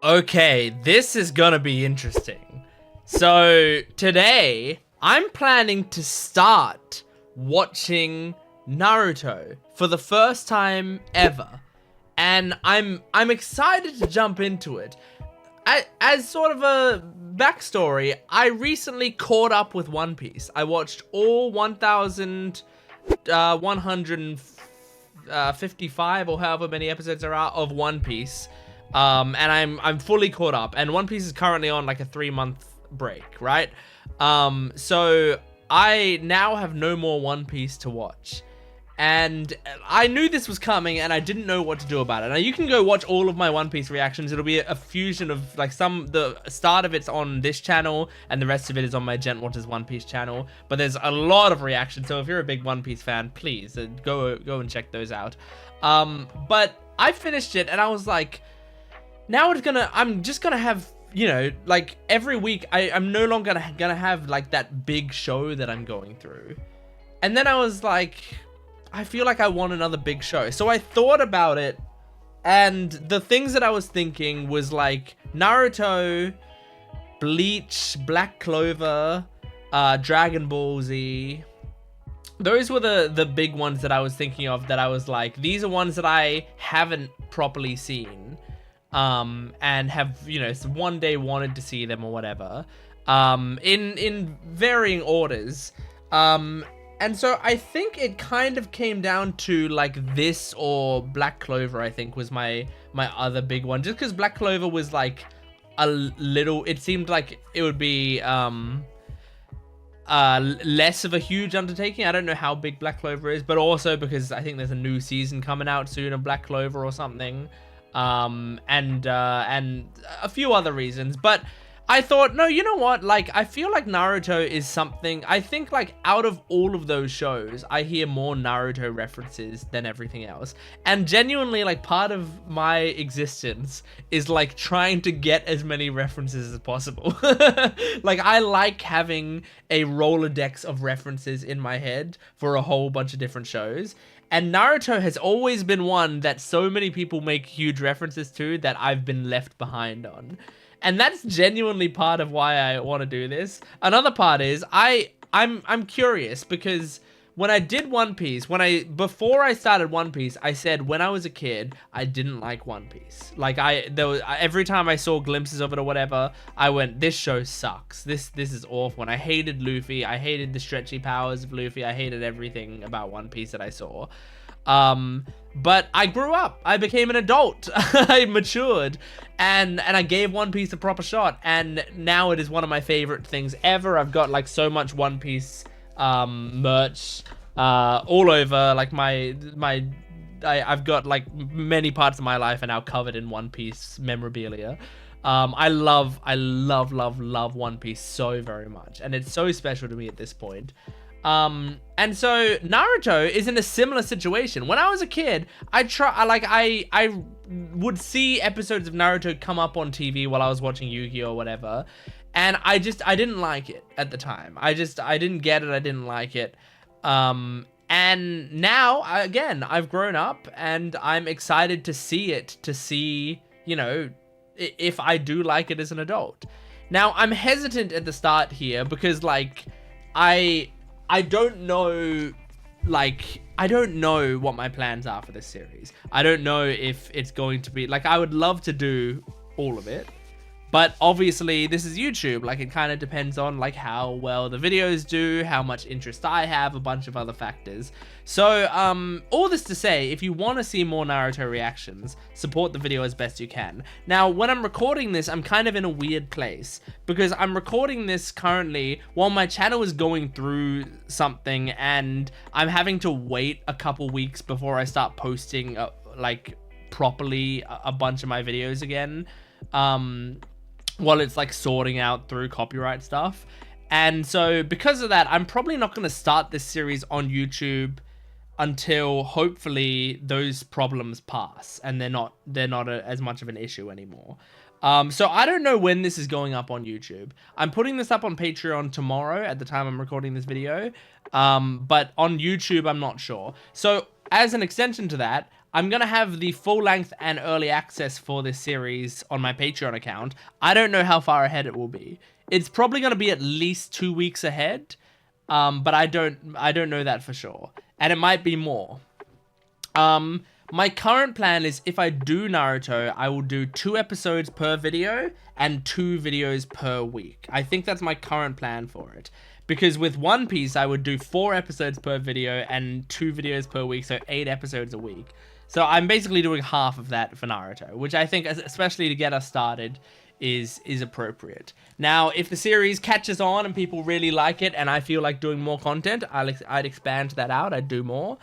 Okay, this is gonna be interesting. So, today, I'm planning to start watching Naruto for the first time ever. And I'm excited to jump into it. As sort of a backstory, I recently caught up with One Piece. I watched all 1,155 or however many episodes there are of One Piece. And I'm fully caught up. And One Piece is currently on like a 3-month break, right? So I now have no more One Piece to watch. And I knew this was coming and I didn't know what to do about it. Now you can go watch all of my One Piece reactions. It'll be a fusion of like the start of it's on this channel and the rest of it is on my Jent Watches One Piece channel. But there's a lot of reactions. So if you're a big One Piece fan, please go and check those out. But I finished it and I was like, now I'm just gonna have, you know, like every week I'm no longer gonna have like that big show that I'm going through. And then I was like, I feel like I want another big show. So I thought about it, and the things that I was thinking was like Naruto, Bleach, Black Clover, Dragon Ball Z. Those were the big ones that I was thinking of, that I was like, these are ones that I haven't properly seen, and have, you know, one day wanted to see them or whatever, in varying orders. And so I think it kind of came down to like this or Black Clover, I think was my other big one. Just because Black Clover was like a little, it seemed like it would be less of a huge undertaking. I don't know how big Black Clover is, but also because I think there's a new season coming out soon of Black Clover or something. And a few other reasons. But I thought, no, you know what? Like, I feel like Naruto is something, I think like out of all of those shows, I hear more Naruto references than everything else. And genuinely, like, part of my existence is like trying to get as many references as possible. Like, I like having a Rolodex of references in my head for a whole bunch of different shows. And Naruto has always been one that so many people make huge references to that I've been left behind on. And that's genuinely part of why I want to do this. Another part is I'm curious because when I did One Piece, before I started One Piece, I said when I was a kid, I didn't like One Piece. Like every time I saw glimpses of it or whatever, I went, this show sucks. This is awful. And I hated Luffy. I hated the stretchy powers of Luffy. I hated everything about One Piece that I saw. But I grew up, I became an adult, I matured, and I gave One Piece a proper shot, and now it is one of my favorite things ever. I've got like so much One Piece merch all over, like I've got like many parts of my life are now covered in One Piece memorabilia. I love One Piece so very much, and it's so special to me at this point. And so Naruto is in a similar situation. When I was a kid, I would see episodes of Naruto come up on TV while I was watching Yu-Gi-Oh or whatever, and I didn't like it at the time. I didn't get it. I didn't like it. And now again, I've grown up and I'm excited to see it, you know, if I do like it as an adult. Now I'm hesitant at the start here because like I don't know, like, I don't know what my plans are for this series. I don't know if it's going to be, like, I would love to do all of it, but obviously this is YouTube. Like, it kind of depends on, like, how well the videos do, how much interest I have, a bunch of other factors. So, all this to say, if you want to see more Naruto reactions, support the video as best you can. Now, when I'm recording this, I'm kind of in a weird place, because I'm recording this currently while my channel is going through something, and I'm having to wait a couple weeks before I start posting, like, properly a bunch of my videos again. While it's like sorting out through copyright stuff. And so because of that, I'm probably not going to start this series on YouTube until hopefully those problems pass and they're not as much of an issue anymore. So I don't know when this is going up on YouTube. I'm putting this up on Patreon tomorrow at the time I'm recording this video. But on YouTube, I'm not sure. So as an extension to that, I'm going to have the full length and early access for this series on my Patreon account. I don't know how far ahead it will be. It's probably going to be at least 2 weeks ahead. But I don't know that for sure. And it might be more. My current plan is if I do Naruto, I will do 2 episodes per video and 2 videos per week. I think that's my current plan for it. Because with One Piece, I would do 4 episodes per video and 2 videos per week, so 8 episodes a week. So I'm basically doing half of that for Naruto, which I think, especially to get us started, is appropriate. Now, if the series catches on and people really like it and I feel like doing more content, I'd expand that out, I'd do more.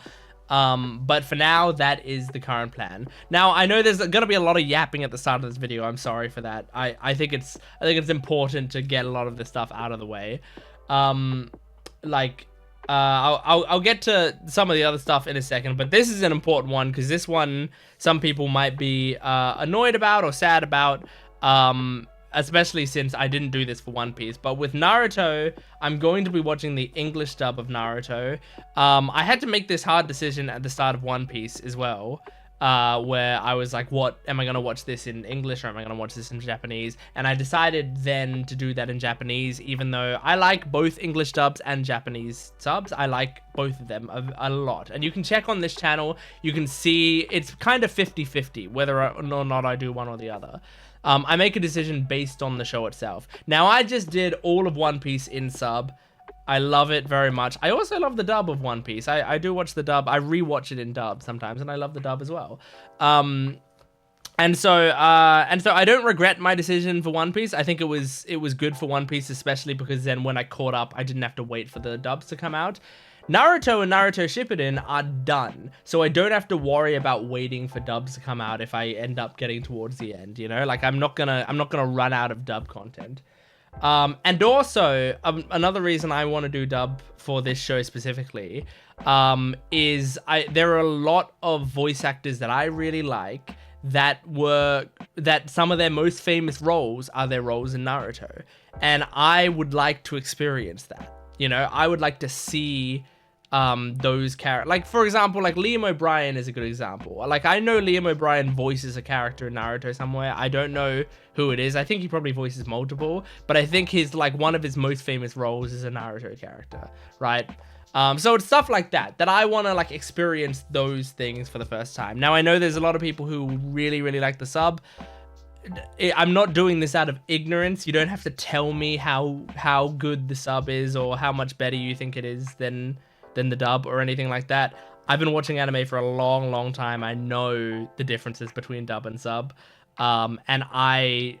But for now, that is the current plan. Now, I know there's gonna be a lot of yapping at the start of this video. I'm sorry for that. I think it's important to get a lot of this stuff out of the way. I'll get to some of the other stuff in a second, but this is an important one because this one some people might be annoyed about or sad about, especially since I didn't do this for One Piece. But with Naruto, I'm going to be watching the English dub of Naruto. I had to make this hard decision at the start of One Piece as well, where I was like, what, am I going to watch this in English or am I going to watch this in Japanese? And I decided then to do that in Japanese, even though I like both English dubs and Japanese subs. I like both of them a lot. And you can check on this channel, you can see it's kind of 50-50, whether or not I do one or the other. I make a decision based on the show itself. Now, I just did all of One Piece in sub. I love it very much. I also love the dub of One Piece. I do watch the dub. I rewatch it in dub sometimes, and I love the dub as well. And so I don't regret my decision for One Piece. I think it was good for One Piece, especially because then when I caught up, I didn't have to wait for the dubs to come out. Naruto and Naruto Shippuden are done, so I don't have to worry about waiting for dubs to come out if I end up getting towards the end, you know? Like, I'm not gonna run out of dub content. And also, another reason I want to do dub for this show specifically, is there are a lot of voice actors that I really like that some of their most famous roles are their roles in Naruto. And I would like to experience that, you know? I would like to see those characters. Like, for example, like Liam O'Brien is a good example. Like, I know Liam O'Brien voices a character in Naruto somewhere. I don't know who it is. I think he probably voices multiple, but I think his, like, one of his most famous roles is a Naruto character, right? So it's stuff like that I want to, like, experience those things for the first time. Now, I know there's a lot of people who really, really like the sub. I'm not doing this out of ignorance. You don't have to tell me how good the sub is or how much better you think it is than the dub or anything like that. I've been watching anime for a long, long time. I know the differences between dub and sub. And I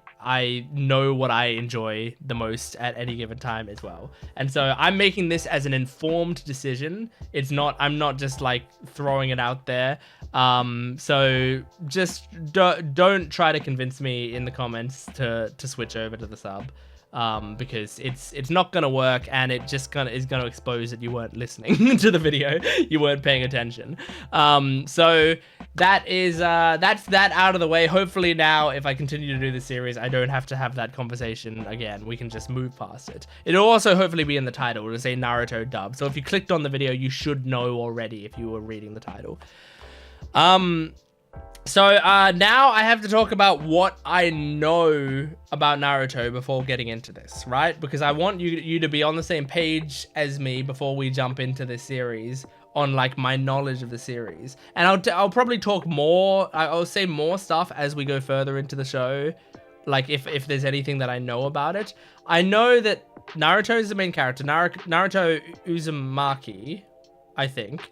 know what I enjoy the most at any given time as well. And so I'm making this as an informed decision. I'm not just like throwing it out there. So just don't try to convince me in the comments to switch over to the sub. Because it's not gonna work, and it just is gonna expose that you weren't listening to the video, you weren't paying attention. So that is that's that out of the way. Hopefully now, if I continue to do this series, I don't have to have that conversation again. We can just move past it. It'll also hopefully be in the title. It'll say Naruto dub. So if you clicked on the video, you should know already if you were reading the title. So now I have to talk about what I know about Naruto before getting into this, right? Because I want you to be on the same page as me before we jump into this series on, like, my knowledge of the series. And I'll probably talk more. I'll say more stuff as we go further into the show, like if there's anything that I know about it. I know that Naruto is the main character. Naruto Uzumaki, I think.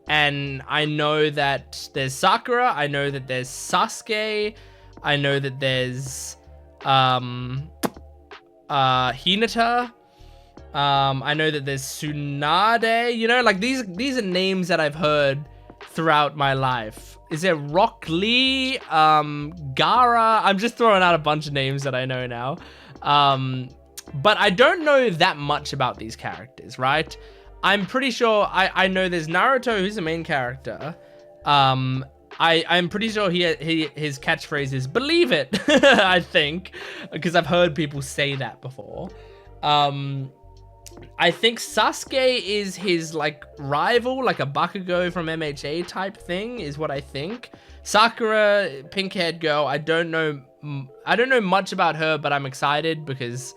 And I know that there's Sakura, I know that there's Sasuke, I know that there's Hinata, I know that there's Tsunade, you know, like these are names that I've heard throughout my life. Is there Rock Lee, Gaara? I'm just throwing out a bunch of names that I know now. But I don't know that much about these characters, right? I'm pretty sure I know there's Naruto, who's the main character. I'm pretty sure his catchphrase is "believe it." I think, because I've heard people say that before. I think Sasuke is his like rival, like a Bakugo from MHA type thing, is what I think. Sakura, pink-haired girl, I don't know much about her, but I'm excited because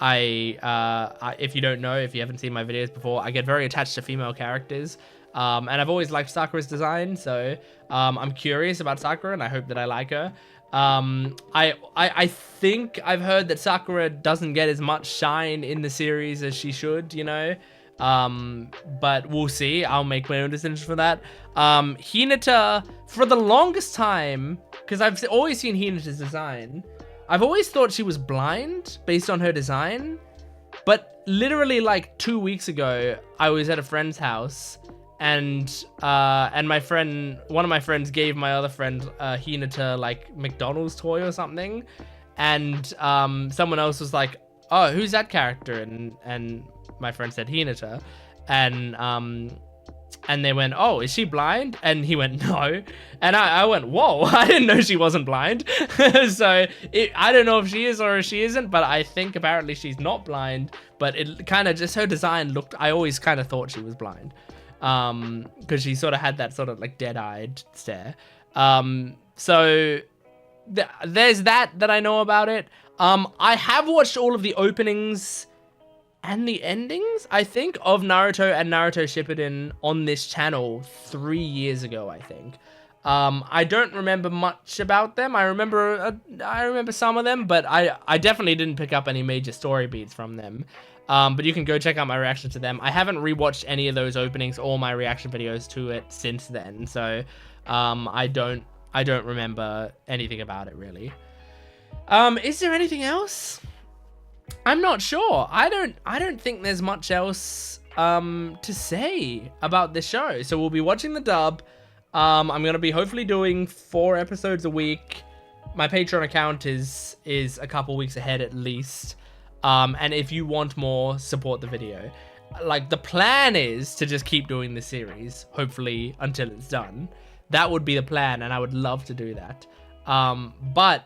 if you don't know, if you haven't seen my videos before, I get very attached to female characters. And I've always liked Sakura's design, so I'm curious about Sakura, and I hope that I like her. I think I've heard that Sakura doesn't get as much shine in the series as she should, you know. But we'll see. I'll make my own decision for that. Hinata, for the longest time, because I've always seen Hinata's design, I've always thought she was blind based on her design. But literally like 2 weeks ago, I was at a friend's house, and my friend, one of my friends gave my other friend Hinata like McDonald's toy or something, and someone else was like, "Oh, who's that character?" And my friend said Hinata, and they went, "Oh, is she blind?" And he went, "No," and I went, "Whoa, I didn't know she wasn't blind." So I don't know if she is or if she isn't, but I think apparently she's not blind. But it kind of just, her design looked, I always kind of thought she was blind, because she sort of had that sort of like dead-eyed stare. So there's that I know about it. I have watched all of the openings and the endings, I think, of Naruto and Naruto Shippuden on this channel 3 years ago, I think. I don't remember much about them. I remember some of them, but I definitely didn't pick up any major story beats from them. But you can go check out my reaction to them. I haven't rewatched any of those openings or my reaction videos to it since then, so I don't remember anything about it really. Is there anything else? I'm not sure. I don't think there's much else to say about this show. So we'll be watching the dub. I'm gonna be hopefully doing 4 episodes a week. My Patreon account is a couple weeks ahead at least. And if you want more, support the video. Like, the plan is to just keep doing the series, hopefully until it's done. That would be the plan, and I would love to do that. But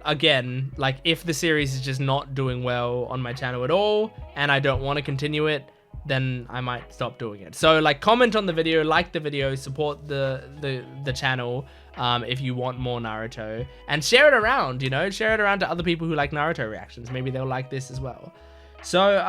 again, like, if the series is just not doing well on my channel at all, and I don't want to continue it, then I might stop doing it. So, like, comment on the video, like the video, support the channel if you want more Naruto, and share it around, you know, share it around to other people who like Naruto reactions. Maybe they'll like this as well. So,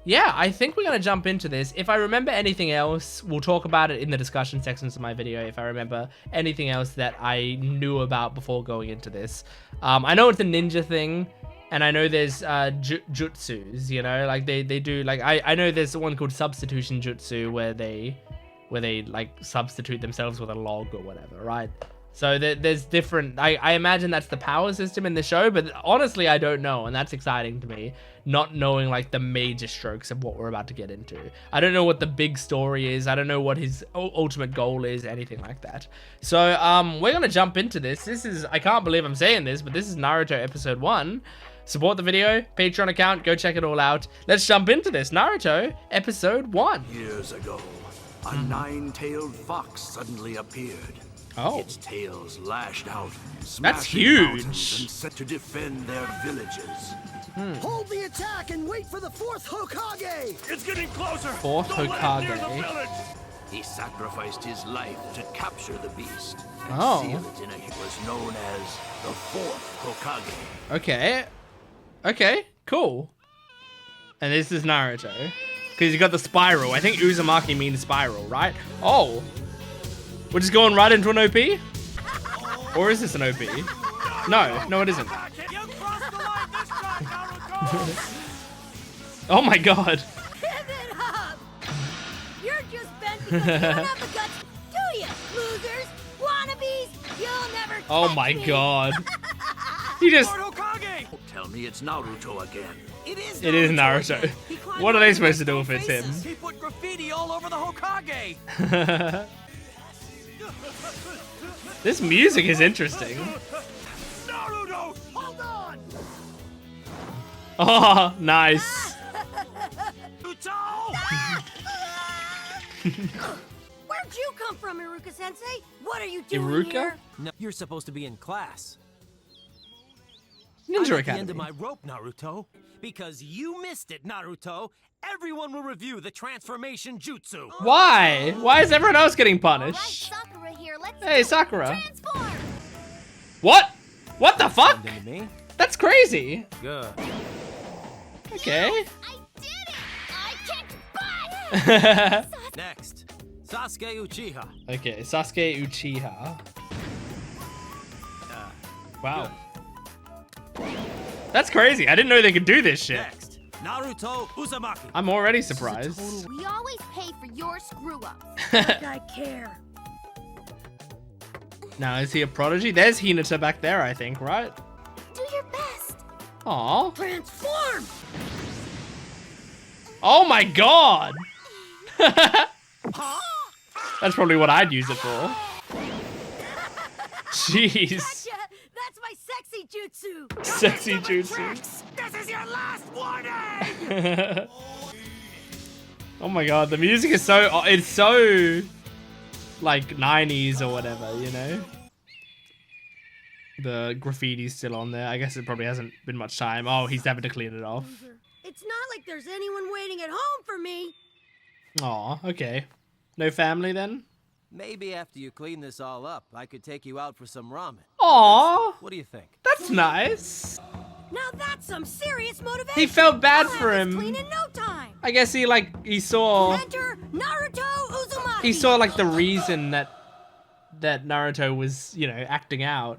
yeah, I think we're gonna jump into this. If I remember anything else, we'll talk about it in the discussion sections of my video. If I remember anything else that I knew about before going into this. I know it's a ninja thing, and I know there's jutsus, you know, like they do, like, I know there's one called substitution jutsu where they like substitute themselves with a log or whatever, right? So there's different, I imagine that's the power system in the show, but honestly, I don't know, and that's exciting to me, not knowing like the major strokes of what we're about to get into. I don't know what the big story is. I don't know what his ultimate goal is, anything like that. So we're gonna jump into this. This is, I can't believe I'm saying this, but this is Naruto episode 1. Support the video, Patreon account, go check it all out. Let's jump into this. Naruto episode 1. Years ago, a nine-tailed fox suddenly appeared. Oh. Its tails lashed out, That's smashing huge. mountains and set to defend their villages. Hold the attack and wait for the 4th Hokage! It's getting closer! 4th Don't let it near the Hokage. village! He sacrificed his life to capture the beast and Oh. seal it in a was known as the 4th Hokage. Okay. Okay, cool. And this is Naruto. Because you got the spiral. I think Uzumaki means spiral, right? Oh. We're just going right into an OP? Or is this an OP? No, it isn't. You crossed the line this time, Naruto! Oh my god. Give it up! You're just bent because you don't have the guts, do you, losers? Wannabes? You'll never catch Oh my me. god. He just... Lord Hokage! Tell me it's Naruto again. It is Naruto. He climbed What are they over supposed to the do if it's him? faces. He put graffiti all over the Hokage! This music is interesting. Naruto! Hold on! Oh, nice. Naruto! Where'd you come from, Iruka-sensei? What are you doing Iruka? here? No, you're supposed to be in class. Ninja I'm at the Academy. end of my rope, Naruto. Because you missed it, Naruto. Everyone will review the transformation jutsu. Why? Why is everyone else getting All right, punished? Sakura here. Let's Hey, do it. Sakura. Transform. What? What the fuck? Into me? That's crazy. Good. Okay. I did it. I kicked butt. Next, Sasuke Uchiha. Okay, Sasuke Uchiha. Wow. That's crazy. I didn't know they could do this shit. Next, Naruto Uzumaki. I'm already surprised. We always pay for your screw-ups. I care. Now, is he a prodigy? There's Hinata back there, I think, right? Do your best. Aw. Transform! Oh my god! That's probably what I'd use it for. Jeez. Gotcha. That's my sexy jutsu. Sexy jutsu. This is your last warning! Oh my god, the music is so... It's so... like 90s or whatever, you know? The graffiti's still on there. I guess it probably hasn't been much time. Oh, he's having to clean it off. It's not like there's anyone waiting at home for me. Aw, okay. No family then? Maybe after you clean this all up, I could take you out for some ramen. Aw, What do you think? that's nice. Now that's some serious motivation. He felt bad I'll for have this him. clean in no time. I guess he saw... Enter Naruto Uzumaki. He saw like the reason that Naruto was, you know, acting out,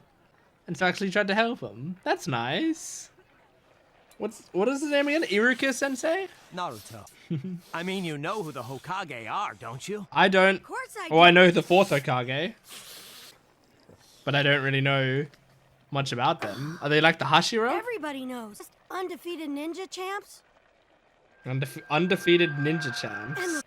and so actually tried to help him. That's nice. What is his name again? Iruka Sensei? Naruto. I mean, you know who the Hokage are, don't you? I don't. Of course I Oh, I know the fourth Hokage, but I don't really know much about them. Are they like the Hashira? Everybody knows. Undefeated ninja champs. Undefeated ninja champs. And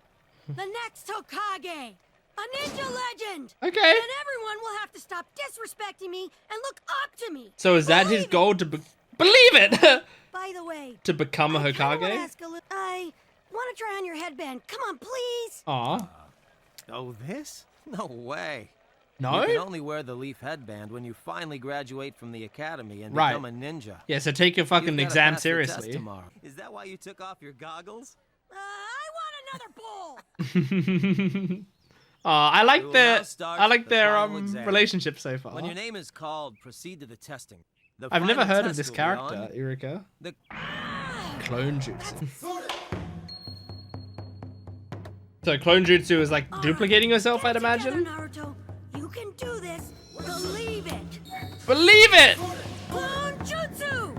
the next Hokage. A ninja legend. Okay. And everyone will have to stop disrespecting me and look up to me. So is that his Believe it. goal to believe it? By the way, To become a I kinda wanna Hokage? ask I want to try on your headband. Come on, please. Aw. Oh, this? No way. No? You can only wear the leaf headband when you finally graduate from the academy and Right. become a ninja. Yeah, so take your You've fucking gotta exam pass the test seriously. tomorrow. Is that why you took off your goggles? I want another bowl. I We like will their now start their the final exam. relationship so far. When your name is called, proceed to the testing. The I've never final heard of test this will be character, on Iruka. The Clone Jutsu. So Clone Jutsu is like duplicating yourself, I'd Get it together, imagine? Naruto. You can do this. Believe it. Believe it! Clone Jutsu.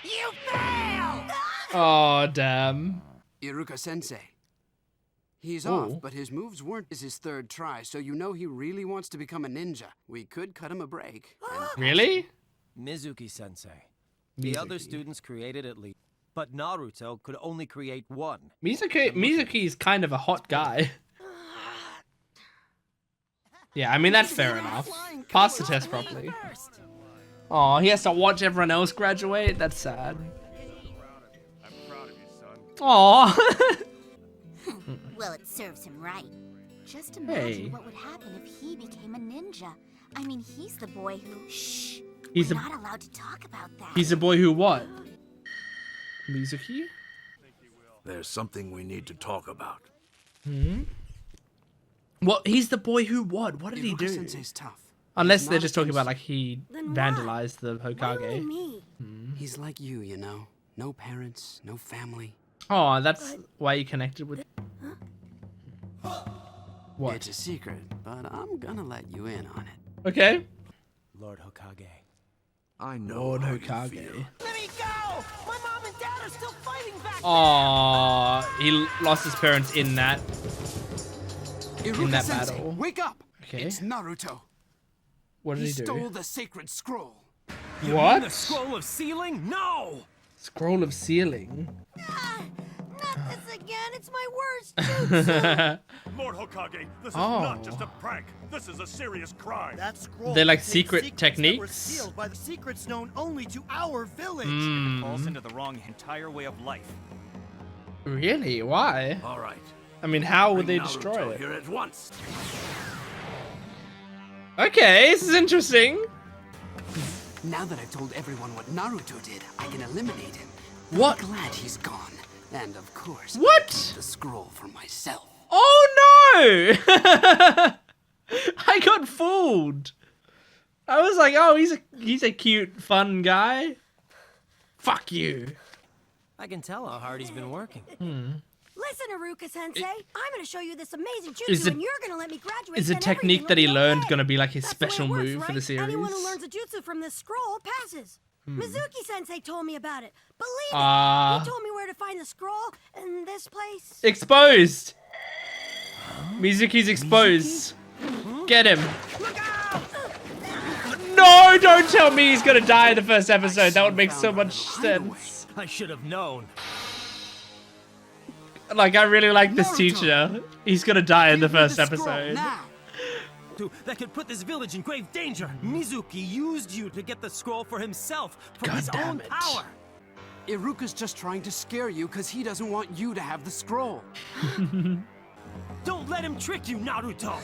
You fail! Oh, damn. Iruka Sensei. He's Ooh. off, but his moves weren't his third try, so you know he really wants to become a ninja. We could cut him a break. and- Really? Mizuki-sensei. The other Mizuki. students created at least, but Naruto could only create one. Mizuki's kind of a hot guy. Yeah, I mean, that's fair enough. Pass the test properly. Oh, he has to watch everyone else graduate? That's sad. Aw. Well, it serves him right. Just imagine Hey. what would happen if he became a ninja. I mean, he's the boy who... Shh! He's We're a- not allowed to talk about that. He's a boy who what? Mizuki? There's something we need to talk about. Well, he's the boy who what? What did he Iruka do? Sensei's tough. Unless He's they're not just talking against- about like he Then why? vandalized the Why only Hokage. me? He's like you know. No parents, no family. Oh, that's why you connected with. What? It's a secret, but I'm gonna let you in on it. Okay. Lord Hokage. I know Lord how you Hokage. feel. Let me go! My mom and dad are still fighting back Aw, he lost his parents in that. Iruka that Sensei, battle. wake up! Okay. It's Naruto. What did He he do? stole the sacred scroll. What? The scroll of sealing? No! Scroll of sealing. Not this again. It's my worst jutsu. Lord Hokage, this is Oh. not just a prank. This is a serious crime. That scroll They're like contains secret secrets that were techniques? sealed by the secrets known only to our village. Falls into the wrong entire way of life. Really? Why? All right. I mean, how would Bring they Naruto destroy it? here at once. Okay, this is interesting. Now that I've told everyone what Naruto did, I can eliminate him. What? I'm glad he's gone. And of course, What? the scroll for myself. Oh no! I got fooled. I was like, oh, he's a cute, fun guy. Fuck you. I can tell how hard he's been working. Listen, Iruka-sensei, I'm gonna show you this amazing Is jutsu, the- and you're gonna let me graduate. Is the and technique everything that he will be learned okay. gonna be like his That's the way it special works, move for the right? series? Anyone who learns a jutsu from this scroll passes. Mizuki-sensei told me about it. Believe it. Ah. He told me where to find the scroll in this place. Exposed. Mizuki's exposed. Get him. No, don't tell me he's gonna die in the first episode. That would make so much sense. I should have known. Like, I really like this Naruto. teacher. He's gonna die in the Give me first the scroll episode. now. That could put this village in grave danger. Mizuki used you to get the scroll for himself from God his damn own it. power. Iruka's just trying to scare you because he doesn't want you to have the scroll. Don't let him trick you, Naruto.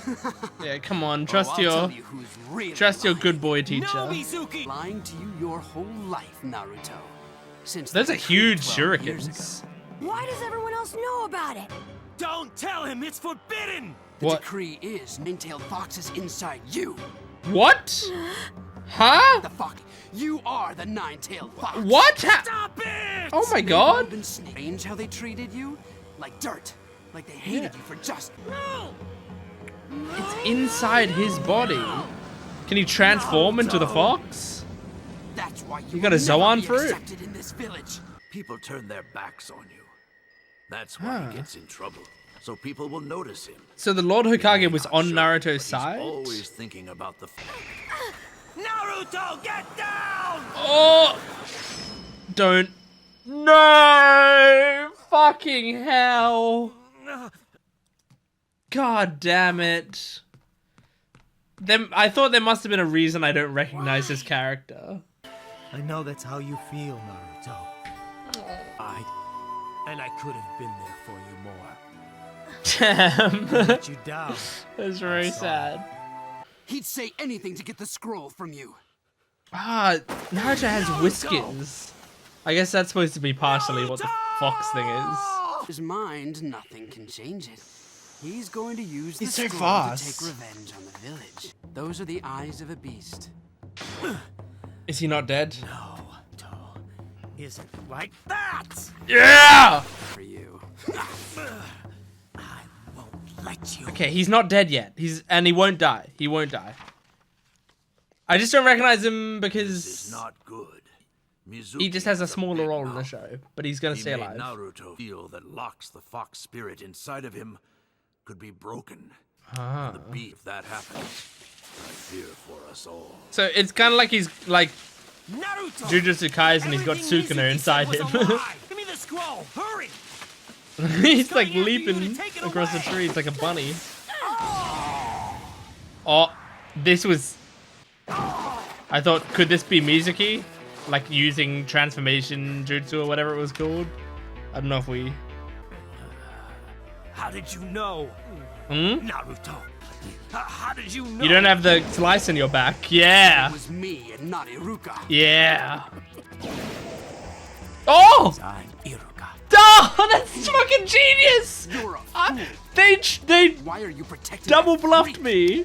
Yeah, come on, trust I'll your tell you who's really trust your lying. good boy No, teacher. Mizuki. Lying to you your whole life, Naruto. Since Those the are huge 12 years ago. shurikens. Why does everyone else know about it? Don't tell him. It's forbidden. The What? decree is nine-tailed fox is inside you. What? Huh? The fox. You are the nine-tailed fox. What? Stop it. Oh my They've all god. been strange how they treated you, like dirt, like they hated you for just. It's inside his body. Can he transform into the fox? That's why You got a will never Zoan be fruit? accepted in this village. People turn their backs on you. That's why he gets in trouble. So people will notice him. So the Lord Hokage was Not on sure, Naruto's but he's side? always thinking about the. Naruto, get down. Oh! Don't. No! Fucking hell. God damn it. I thought there must have been a reason I don't recognize this character. I know that's how you feel, Naruto. And I could have been there for you more. Damn. Let you down. That's very sad. He'd say anything to get the scroll from you. Ah, Naruto has whiskers. I guess that's supposed to be partially what the fox thing is. His mind, nothing can change it. He's going to use the He's so scroll fast. to take revenge on the village. Those are the eyes of a beast. Is he not dead? Naruto isn't like that. Yeah! For you. I won't let you. Okay, he's not dead yet. And he won't die. He won't die. I just don't recognize him This because is not good. Mizuki he just has a has smaller big role in the mouth. show, but he's gonna He stay made alive. Naruto feel that locks the fox spirit inside of him could be broken. Ah. The beat if that happens. I fear for us all. So it's kind of like he's like Naruto. Jujutsu Kaisen. He's got Everything Sukuna Mizuki inside said was him. a lie. Give me the scroll. Hurry. He's like coming after you to leaping take it across the away. trees like a bunny. Oh, this was. I thought, could this be Mizuki? Like using transformation jutsu or whatever it was called? I don't know if we. How did you know? Naruto. How did you know? You don't have the slice in your back. Yeah. It was me and not Iruka. Yeah. Oh! I'm Iruka. Oh, that's fucking genius! You're a fool. They Why are you protecting double that bluffed freak? me.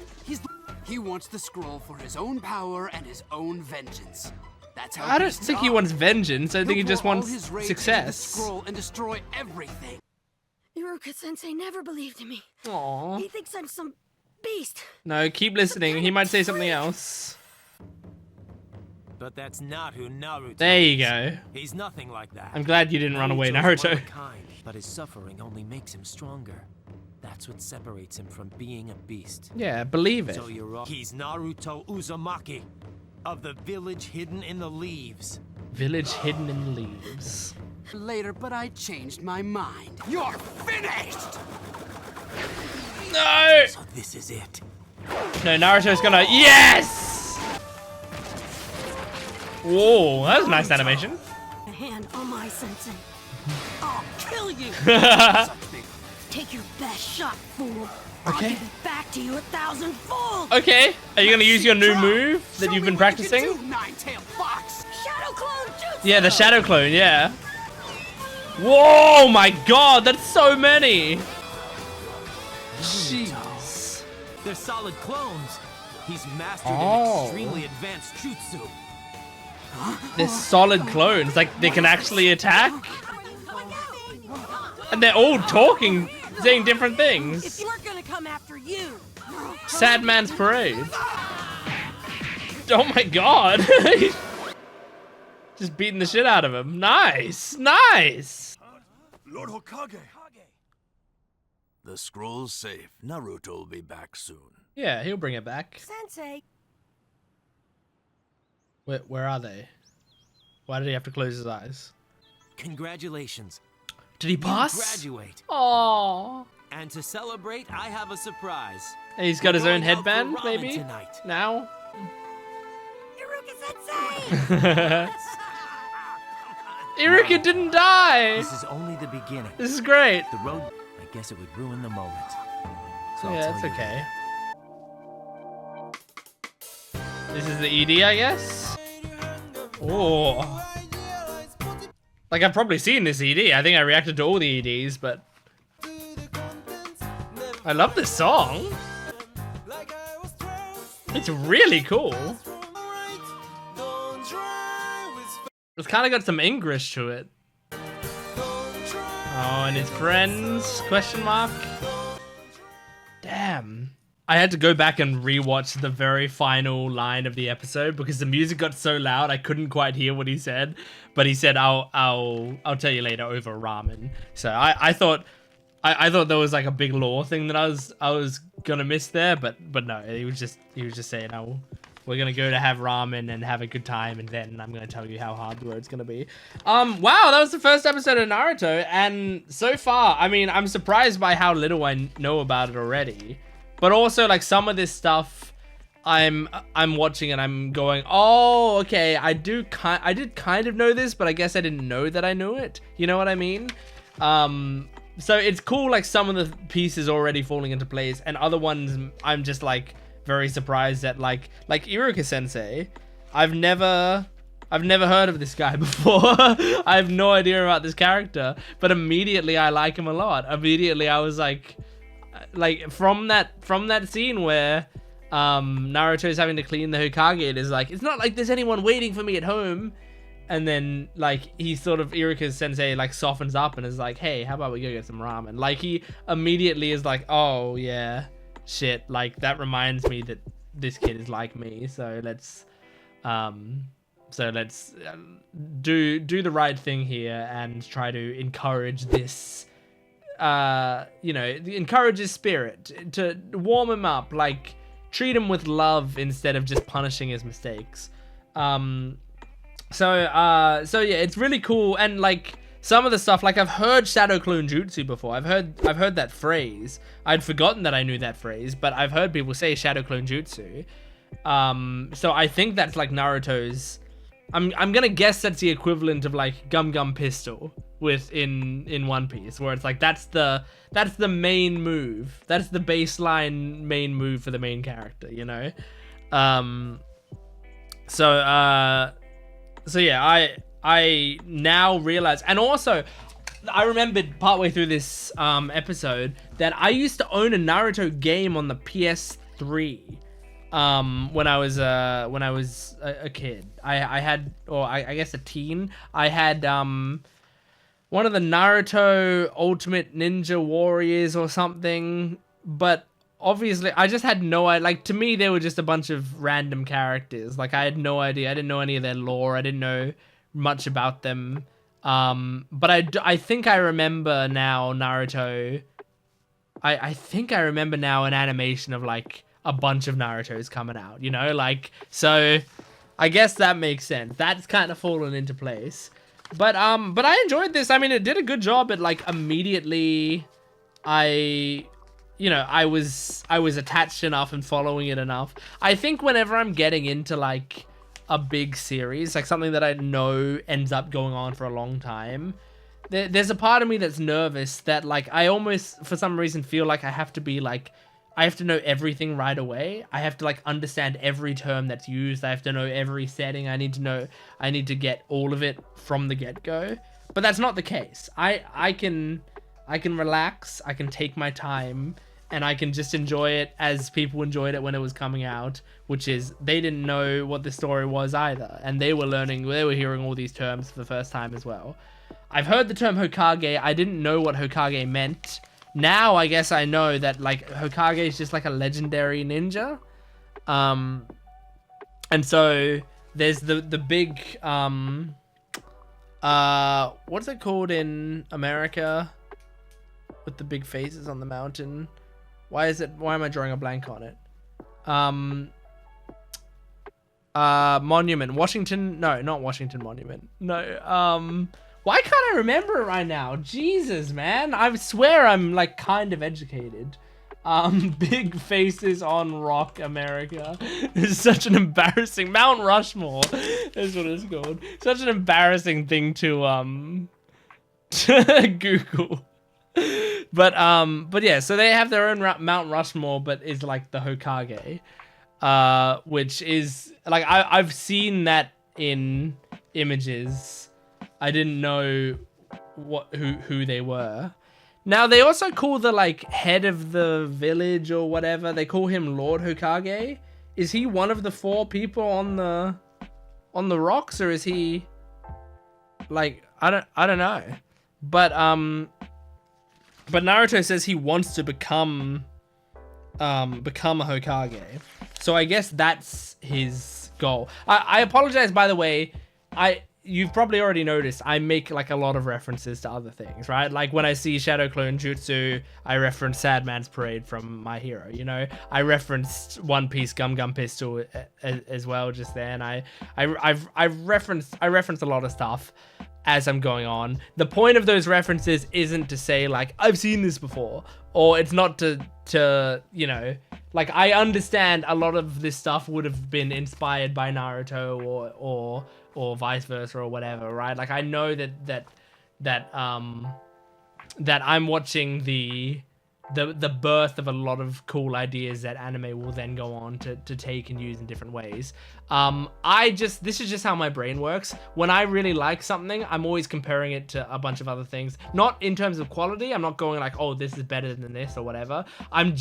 He wants the scroll for his own power and his own vengeance. That's how I don't beasts think he are. wants vengeance. I think he He'll just pour all wants his rage into the success. scroll and destroy everything. Iruka-sensei never believed in me. Aww. He thinks I'm some beast. No, keep listening. He might say something else. But that's not who Naruto There you is. go. He's nothing like that. I'm glad you didn't run away, Naruto's one Naruto. of a kind, but his suffering only makes him stronger. That's what separates him from being a beast. Yeah, believe it. So you're wrong. He's Naruto Uzumaki of the village hidden in the leaves. Village hidden in the leaves. Later, but I changed my mind. You're finished! No! So this is it. No, Naruto's gonna. Yes! Whoa, that was a nice animation. A hand on my sensei. I'll kill you. Such big Take your best shot, fool. Okay. I'll give it back to you 1,000-fold. Okay, are you gonna use your new move that Show you've me been what you can practicing? do, Nine-tailed fox. Shadow clone jutsu. Yeah, the shadow clone, yeah. Whoa, my god, that's so many. Jeez. They're solid clones. He's mastered Oh. an extremely advanced jutsu. They're solid clones, like they can actually attack. And they're all talking, saying different things. If we're gonna come after you. Sad Man's Parade. Oh my god. Just beating the shit out of him. Nice, nice. Lord Hokage. The scroll's safe. Naruto will be back soon. Yeah, he'll bring it back. Sensei. Where are they? Why did he have to close his eyes? Congratulations. Did he You pass? graduate. Oh. And to celebrate, I have a surprise. He's got his We're own going out for headband, ramen maybe? tonight. Now? Iruka-sensei. Iruka didn't die! This is only the beginning. This is great. The road, I guess it would ruin the moment. So I'll Yeah, tell that's you okay. This is the ED, I guess? Oh. Like, I've probably seen this ED. I think I reacted to all the EDs, but... I love this song. It's really cool. It's kind of got some English to it. Oh, and his friends? Question mark? Damn. I had to go back and rewatch the very final line of the episode because the music got so loud I couldn't quite hear what he said. But he said, "I'll tell you later" over ramen. So I thought there was like a big lore thing that I was gonna miss there, but no, he was just saying, "Oh, we're gonna go to have ramen and have a good time, and then I'm gonna tell you how hard the road's gonna be." Wow, that was the first episode of Naruto, and so far, I mean, I'm surprised by how little I know about it already. But also, like, some of this stuff, I'm watching and I'm going, oh, okay, I did kind of know this, but I guess I didn't know that I knew it. You know what I mean? So it's cool, like, some of the pieces already falling into place, and other ones I'm just, like, very surprised at, like Iruka Sensei. I've never heard of this guy before. I have no idea about this character, but immediately I like him a lot. Immediately I was like from that scene where Naruto is having to clean the Hokage, it is like, it's not like there's anyone waiting for me at home. And then, like, he sort of, Iruka Sensei, like, softens up and is like, hey, how about we go get some ramen? Like, he immediately is like, oh, yeah, shit. Like, that reminds me that this kid is like me. So let's do the right thing here and try to encourage this, encourage his spirit, to warm him up, like, treat him with love instead of just punishing his mistakes. So yeah, it's really cool, and like some of the stuff, like I've heard Shadow Clone Jutsu before. I've heard that phrase. I'd forgotten that I knew that phrase, but I've heard people say Shadow Clone Jutsu. So I think that's like Naruto's. I'm gonna guess that's the equivalent of like Gum Gum Pistol in One Piece, where it's like that's the main move. That's the baseline main move for the main character, you know. So yeah, I now realize, and also I remembered partway through this episode that I used to own a Naruto game on the PS3 when I was a kid. I had, or I guess a teen. I had one of the Naruto Ultimate Ninja Warriors or something, but obviously I just had no idea. Like, to me, they were just a bunch of random characters. Like, I had no idea. I didn't know any of their lore. I didn't know much about them. But I think I remember now Naruto. I think I remember now an animation of like a bunch of Narutos coming out, you know, like, so I guess that makes sense. That's kind of fallen into place. But I enjoyed this. I mean, it did a good job at like immediately I was attached enough and following it enough. I think whenever I'm getting into like a big series, like something that I know ends up going on for a long time, there's a part of me that's nervous that like I almost for some reason feel like I have to be like I have to know everything right away. I have to like understand every term that's used. I have to know every setting. I need to get all of it from the get-go. But that's not the case. I can relax, I can take my time, and I can just enjoy it as people enjoyed it when it was coming out, which is they didn't know what the story was either, and they were hearing all these terms for the first time as well. I've heard the term Hokage. I didn't know what Hokage meant. Now I guess I know that like Hokage is just like a legendary ninja. And so there's the big what's it called in America with the big faces on the mountain? Why am I drawing a blank on it? Monument. Washington. No, not Washington Monument. No. Why can't I remember it right now? Jesus, man. I swear I'm like kind of educated. Big faces on rock America. It's such an embarrassing Mount Rushmore. That's what it's called. Such an embarrassing thing to Google. But yeah, so they have their own Mount Rushmore, but is like the Hokage, which is like I've seen that in images. I didn't know who they were. Now they also call the like head of the village or whatever. They call him Lord Hokage. Is he one of the 4 people on the rocks, or is he like I don't know. But Naruto says he wants to become a Hokage. So I guess that's his goal. I apologize, by the way. You've probably already noticed I make like a lot of references to other things, right? Like when I see Shadow Clone Jutsu, I reference Sad Man's Parade from My Hero, you know? I referenced One Piece Gum Gum Pistol as well just then. I referenced a lot of stuff as I'm going on. The point of those references isn't to say like I've seen this before, or it's not to you know, like I understand a lot of this stuff would have been inspired by Naruto or vice versa or whatever, right? Like I know that I'm watching the birth of a lot of cool ideas that anime will then go on to take and use in different ways. This is just how my brain works. When I really like something, I'm always comparing it to a bunch of other things. Not in terms of quality. I'm not going like, oh, this is better than this or whatever. I'm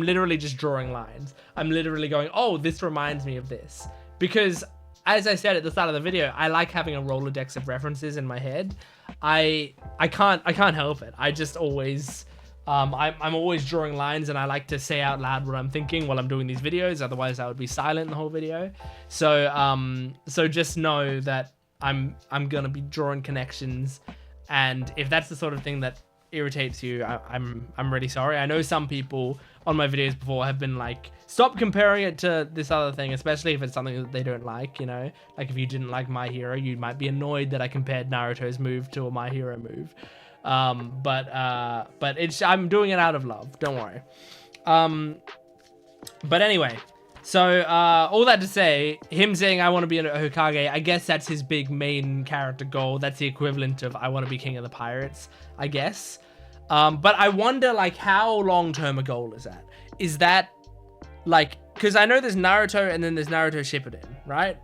literally just drawing lines. I'm literally going, oh, this reminds me of this. Because as I said at the start of the video, I like having a Rolodex of references in my head. I can't help it. I just always I'm always drawing lines, and I like to say out loud what I'm thinking while I'm doing these videos. Otherwise, I would be silent the whole video. So just know that I'm gonna be drawing connections, and if that's the sort of thing that irritates you, I'm really sorry. I know some people on my videos before have been like, stop comparing it to this other thing, especially if it's something that they don't like, you know? Like if you didn't like My Hero, you might be annoyed that I compared Naruto's move to a My Hero move. But I'm doing it out of love, don't worry. But anyway, so all that to say, him saying I want to be a Hokage, I guess that's his big main character goal. That's the equivalent of I want to be king of the pirates, I guess. But I wonder like how long-term a goal is that? Is that like, because I know there's Naruto and then there's Naruto Shippuden, right?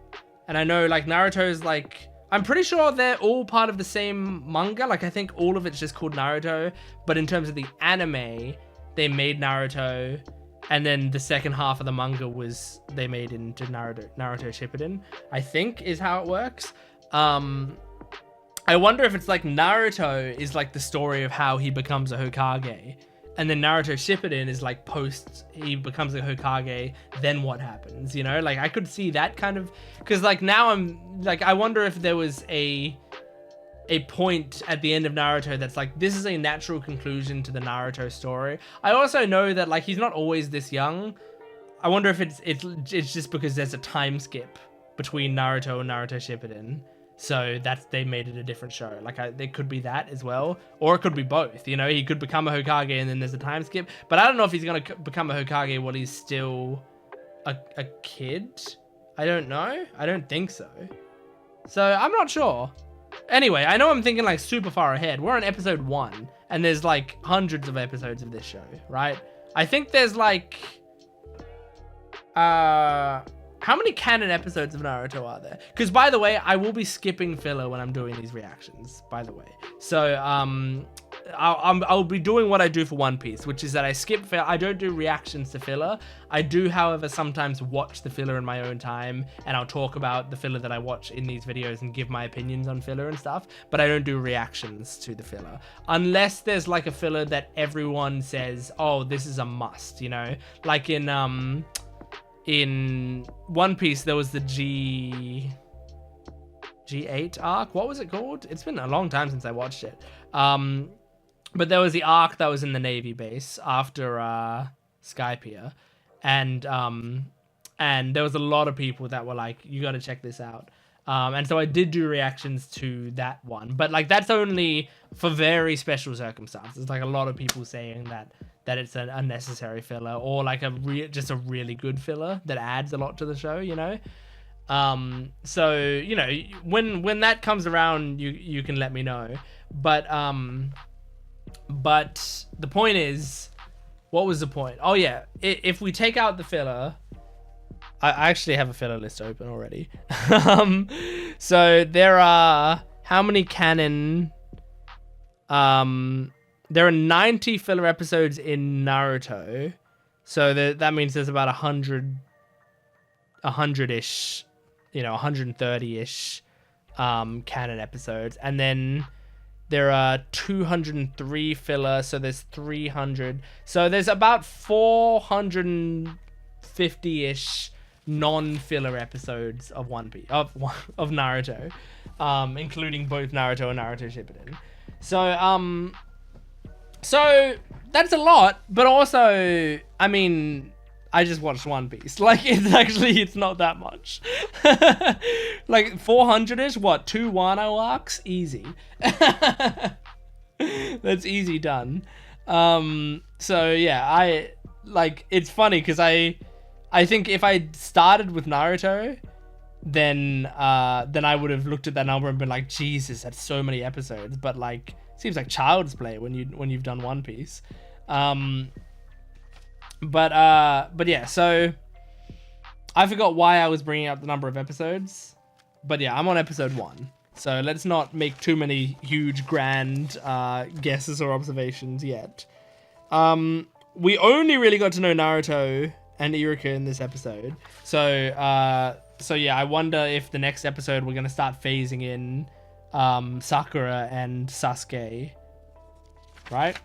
And I know like Naruto's like, I'm pretty sure they're all part of the same manga. Like I think all of it's just called Naruto, but in terms of the anime, they made Naruto, and then the second half of the manga was they made into Naruto Shippuden, I think is how it works. I wonder if it's like Naruto is like the story of how he becomes a Hokage, and then Naruto Shippuden is like post he becomes a Hokage, then what happens, you know? Like I could see that kind of, because like now I'm like, I wonder if there was a point at the end of Naruto that's like, this is a natural conclusion to the Naruto story. I also know that like he's not always this young. I wonder if it's just because there's a time skip between Naruto and Naruto Shippuden. So they made it a different show. Like there could be that as well, or it could be both. You know, he could become a Hokage and then there's a time skip. But I don't know if he's gonna become a Hokage while he's still a kid. I don't know. I don't think so. So I'm not sure. anyway, I know I'm thinking like super far ahead. We're on episode 1, and there's like hundreds of episodes of this show, right? I think there's like, how many canon episodes of Naruto are there? Because by the way, I will be skipping filler when I'm doing these reactions, by the way. So I'll be doing what I do for One Piece, which is that I skip filler. I don't do reactions to filler. I do, however, sometimes watch the filler in my own time, and I'll talk about the filler that I watch in these videos and give my opinions on filler and stuff, but I don't do reactions to the filler. Unless there's like a filler that everyone says, oh, this is a must, you know? Like in One Piece, there was the G8 arc. What was it called? It's been a long time since I watched it. But there was the arc that was in the Navy base after Skypiea, and there was a lot of people that were like, you got to check this out. And so I did do reactions to that one, but like that's only for very special circumstances. Like a lot of people saying that it's an unnecessary filler, or like just a really good filler that adds a lot to the show, you know. So you know, when that comes around, you can let me know. But the point is, what was the point? Oh yeah, if we take out the filler, I actually have a filler list open already. So there are how many canon? There are 90 filler episodes in Naruto, so that means there's about 100-ish, you know, 130-ish canon episodes, and then there are 203 filler, so there's 300. So there's about 450-ish non-filler episodes of One Piece of Naruto, including both Naruto and Naruto Shippuden. So that's a lot, but also, I mean, I just watched One Piece. Like, it's not that much. Like 400-ish, what, 2 Wano arcs? Easy. That's easy done. So yeah, it's funny because I think if I started with Naruto, then I would have looked at that number and been like, Jesus, that's so many episodes. But like, seems like child's play when you've done One Piece. But yeah, so I forgot why I was bringing up the number of episodes, but yeah, I'm on episode 1. So let's not make too many huge grand guesses or observations yet. We only really got to know Naruto and Iruka in this episode. So yeah, I wonder if the next episode we're gonna start phasing in Sakura and Sasuke, right?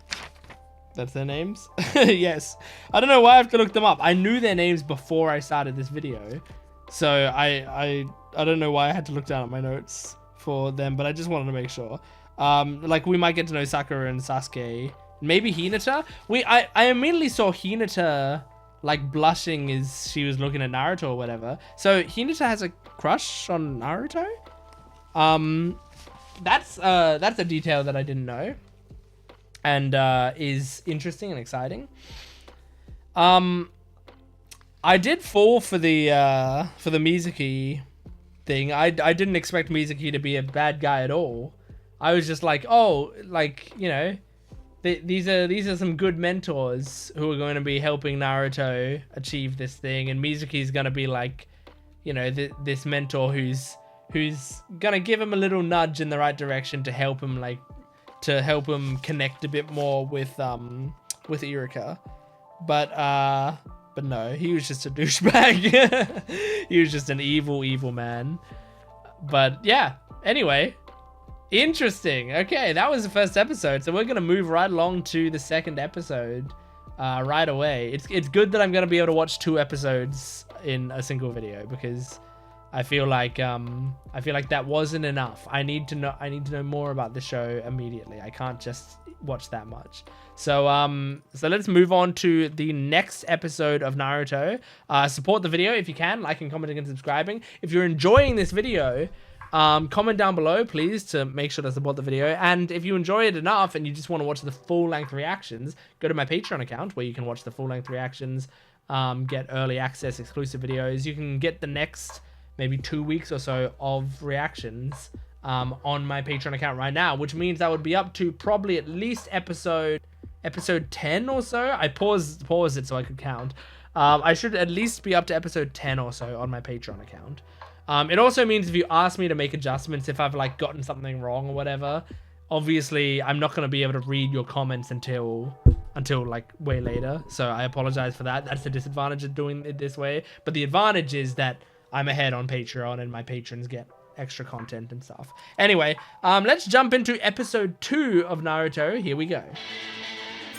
That's their names? Yes. I don't know why I have to look them up. I knew their names before I started this video. So I don't know why I had to look down at my notes for them, but I just wanted to make sure. Like we might get to know Sakura and Sasuke. Maybe Hinata? I immediately saw Hinata like blushing as she was looking at Naruto or whatever. So Hinata has a crush on Naruto? That's a detail that I didn't know. And is interesting and exciting. I did fall for the Mizuki thing. I didn't expect Mizuki to be a bad guy at all. I was just like, oh, like, you know, these are some good mentors who are going to be helping Naruto achieve this thing, and Mizuki's gonna be like, you know, this mentor who's gonna give him a little nudge in the right direction to help him connect a bit more with Iruka. But no, he was just a douchebag. He was just an evil man. But yeah, anyway, interesting. Okay, that was the first episode, so we're gonna move right along to the second episode right away. It's good that I'm gonna be able to watch 2 episodes in a single video, because I feel like that wasn't enough. I need to know more about the show immediately. I can't just watch that much. So let's move on to the next episode of Naruto. Support the video if you can, liking, commenting, and subscribing. If you're enjoying this video, comment down below, please, to make sure to support the video. And if you enjoy it enough and you just want to watch the full-length reactions, go to my Patreon account where you can watch the full-length reactions, get early access, exclusive videos. You can get the next maybe 2 weeks or so of reactions on my Patreon account right now, which means I would be up to probably at least episode 10 or so. I paused it so I could count. I should at least be up to episode 10 or so on my Patreon account. It also means if you ask me to make adjustments, if I've like gotten something wrong or whatever, obviously I'm not going to be able to read your comments until like way later. So I apologize for that. That's the disadvantage of doing it this way. But the advantage is that I'm ahead on Patreon and my patrons get extra content and stuff. Anyway, let's jump into episode 2 of Naruto. Here we go.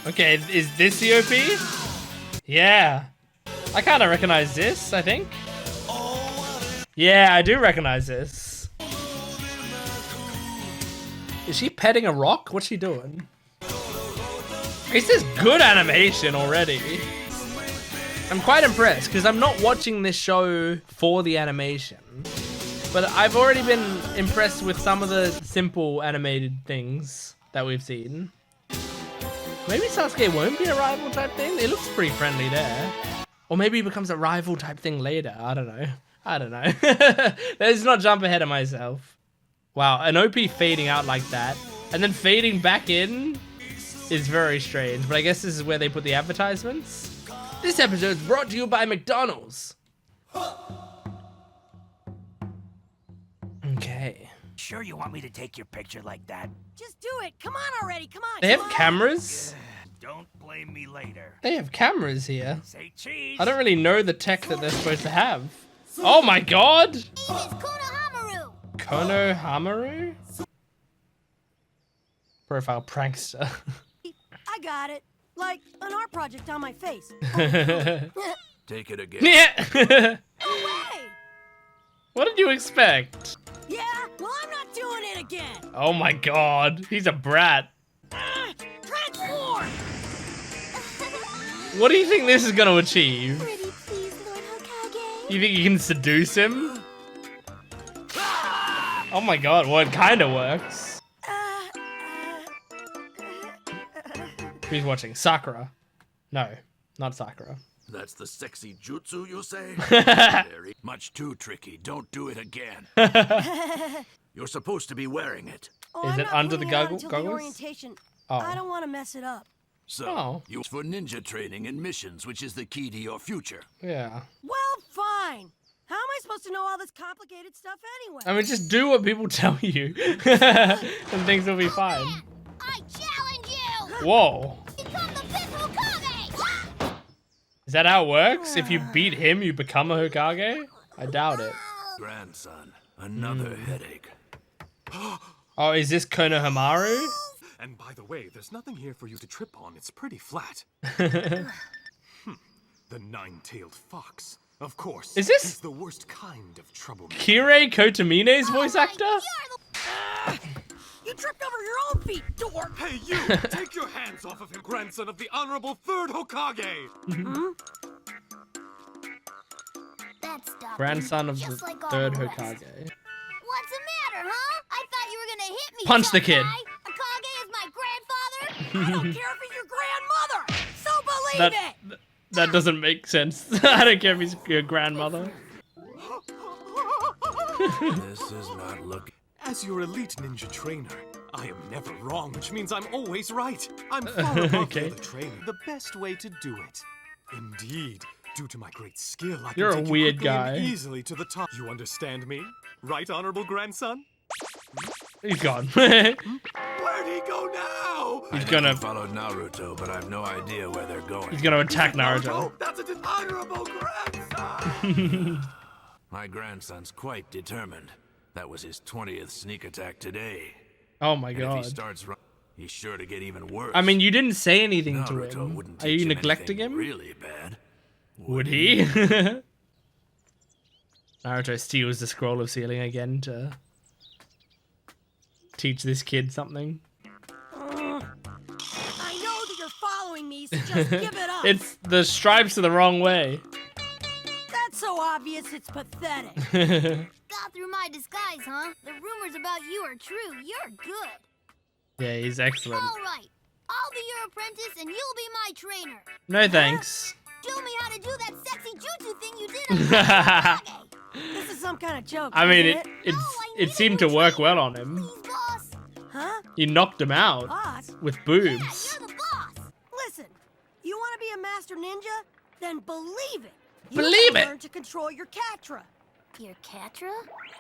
Okay, is this the OP? Yeah. I kind of recognize this, I think. Yeah, I do recognize this. Is she petting a rock? What's she doing? This is good animation already. I'm quite impressed because I'm not watching this show for the animation. But I've already been impressed with some of the simple animated things that we've seen. Maybe Sasuke won't be a rival type thing? It looks pretty friendly there. Or maybe he becomes a rival type thing later. I don't know. Let's not jump ahead of myself. Wow, an OP fading out like that and then fading back in is very strange. But I guess this is where they put the advertisements. This episode is brought to you by McDonald's. Okay. Sure you want me to take your picture like that? Just do it. Come on already. Come on. They have cameras? Don't blame me later. They have cameras here. Say cheese. I don't really know the tech that they're supposed to have. Oh my god! Name is Konohamaru. Konohamaru? Profile prankster. I got it. Like an art project on my face. Take it again. Yeah. No way. What did you expect? Yeah, well, I'm not doing it again. Oh my god, he's a brat. Transform. What do you think this is gonna achieve? Pretty please, Lord Hokage. You think you can seduce him? Oh my god, well, it kinda works. Who's watching? Sakura. No, not Sakura. That's the sexy jutsu, you say? Very much too tricky. Don't do it again. You're supposed to be wearing it. Oh, Is I'm it not under the putting it on goggles? until the orientation. Oh. I don't want to mess it up. So, Oh. you for ninja training and missions, which is the key to your future. Yeah. Well, fine. How am I supposed to know all this complicated stuff anyway? I mean, just do what people tell you, and things will be fine. I challenge you! Whoa. Become the 5th Hokage! Is that how it works? If you beat him, you become a Hokage? I doubt it. Grandson, another headache. Oh, is this Konohamaru? And by the way, there's nothing here for you to trip on. It's pretty flat. The nine-tailed fox. Of course. Is this- He's the worst kind of troublemaker. Kirei Kotomine's voice actor? You tripped over your own feet, dork! Hey, you! Take your hands off of him, grandson of the Honorable 3rd Hokage! That's dumb. Grandson of the Just like all 3rd the rest. Hokage. What's the matter, huh? I thought you were gonna hit me. Punch the tough kid. guy. Hokage is my grandfather. I don't care if he's your grandmother. So believe it. That doesn't make sense. I don't care if he's your grandmother. This is not looking. As your elite ninja trainer, I am never wrong, which means I'm always right. I'm far above Okay. the training. The best way to do it. Indeed, due to my great skill, I You're a can take weird you quickly and guy. easily to the top. You understand me? Right, honorable grandson? He's gone. Where'd he go now? He's gonna Followed Naruto, but I have no idea where they're going. he's gonna attack Naruto. That's a dishonorable grandson! My grandson's quite determined. That was his 20th sneak attack today. Oh my And if he god. starts running, he's sure to get even worse. I mean, you didn't say anything to Naruto him. wouldn't Are teach you him neglecting anything him? really bad. Would he? Naruto steals the scroll of sealing again to teach this kid something. I know that you're following me, so just give it up. It's the stripes are the wrong way. That's so obvious, it's pathetic. Got through my disguise, huh? The rumors about you are true. You're good. Yeah, he's excellent. All right. I'll be your apprentice and you'll be my trainer. No thanks. Show me how to do that sexy jutsu thing you did on Hokage. This is some kind of joke. I mean, isn't it's Oh, I it seemed to work well on him. Please, boss. Huh? You knocked him out Boss? with Yeah, boobs. you're the boss. Listen, you want to be a master ninja? Then believe it. You Believe gotta it. Learn to control your Katra. Your Katra?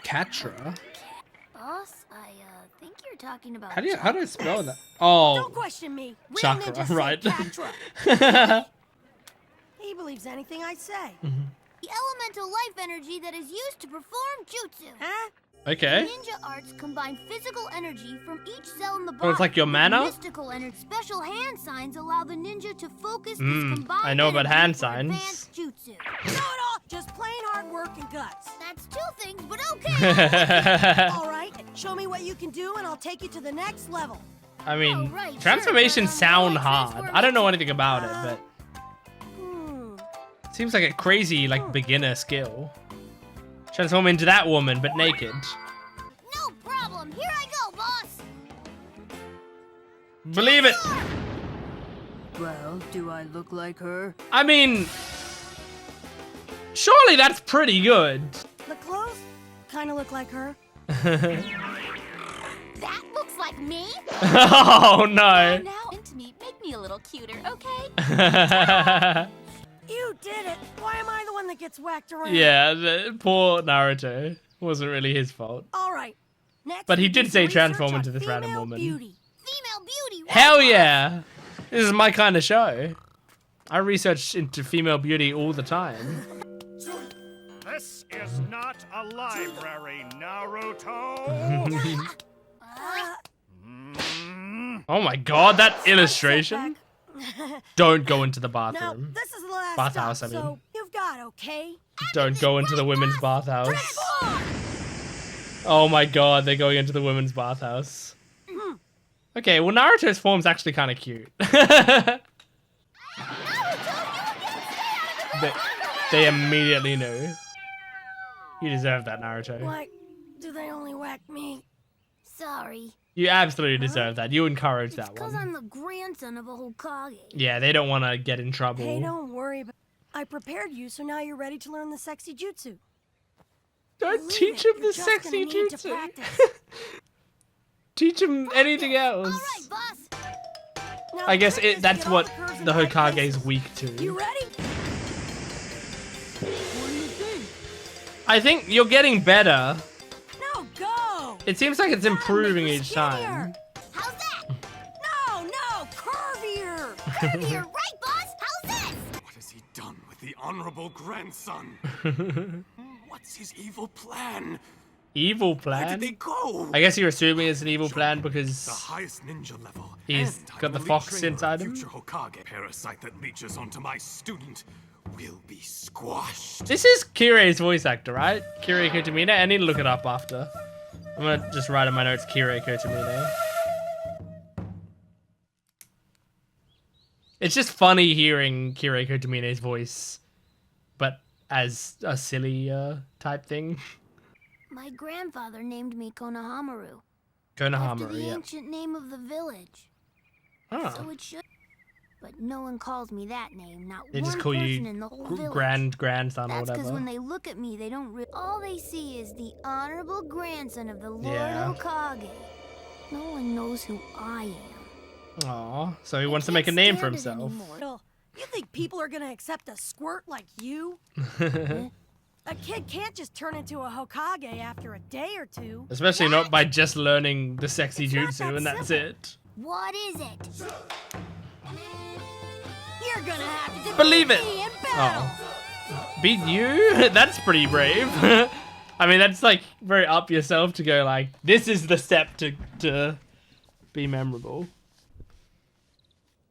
Catra? Boss, I think you're talking about. How do I spell that? Don't Oh, question me. Real chakra, ninjas say right. Katra. He believes anything I say. The elemental life energy that is used to perform jutsu. Huh? Okay. Ninja arts combine physical energy from each cell in the body. Oh, it's like your with mana? Mystical energy. Special hand signs allow the ninja to focus this Mm, combined I know about energy hand for signs. advanced jutsu. Know it all. Just plain hard work and guts. That's two things, but okay. All right. Show me what you can do, and I'll take you to the next level. I mean, Oh, right, sure, transformations but, sound like hard. I don't know anything about it, Uh, but seems like a crazy, like, beginner skill. Transform into that woman, but naked. No problem. Here I go, boss. Believe it. Well, do I look like her? I mean, surely that's pretty good. The clothes kind of look like her. That looks like me. Oh no. Now, into me, make me a little cuter, okay? You did it. Why am I the one that gets whacked around? Yeah, the poor Naruto. Wasn't really his fault. All right. Next, But he we did do say some transform research into on this random female woman. Beauty. Female beauty. right, Hell boss? yeah. This is my kind of show. I research into female beauty all the time. This is not a library, Naruto. Oh my god, that illustration. Don't go into the Now, bathroom. this is the last Bathhouse, stop, I mean. so you've got, okay? Don't go into the women's bathhouse. Transform! Oh my god, they're going into the women's bathhouse. Okay, well Naruto's form's actually kind of cute. they immediately knew. You deserve that, Naruto. Why do they only whack me? Sorry. You absolutely deserve that. You encouraged that Because one. I'm the grandson of a Hokage. Yeah, they don't want to get in trouble. Hey, don't worry. But I prepared you, so now you're ready to learn the sexy jutsu. Don't Believe teach it, him you're the just gonna sexy need to jutsu. practice. Teach him anything else. All right, boss. Now, I the guess trick is to that's get all what curves in the right Hokage's places. weak to. You ready? I think you're getting better. No, go! It seems like it's Come on, improving make her each time. skinnier. How's that? No, curvier! Curvier, right, boss? How's this? What has he done with the honorable grandson? What's his evil plan? Evil Where did plan? they go? I guess you're assuming it's an evil plan The because highest ninja level. He's and got the I'm elite fox trainer of inside him. Future Hokage. Parasite that leeches onto my student will be squashed. this is Kirei's voice actor, right? Kirei Kotomine. I need to look it up after. I'm gonna just write in my notes Kirei Kotomine. It's just funny hearing Kirei Kotomine's voice, but as a silly type thing. My grandfather named me Konohamaru. After Konohamaru, the yeah. ancient name of the village. So Oh, it should. But no one calls me that name. Not they one just call person you in the whole village. grandson or That's because whatever. when they look at me, they don't. All they see is the honorable grandson of the Lord Yeah. Hokage. No one knows who I am. Aw, so he I wants to make a can't name for stand it himself. anymore. Bill, you think people are gonna accept a squirt like you? A kid can't just turn into a Hokage after a day or two. Especially not by just learning the sexy It's not jutsu that and that's simple. it. What is it? You're gonna have to defeat Believe it. me in battle. Oh. Beat you? That's pretty brave. I mean, that's like very up yourself to go like, this is the step to be memorable.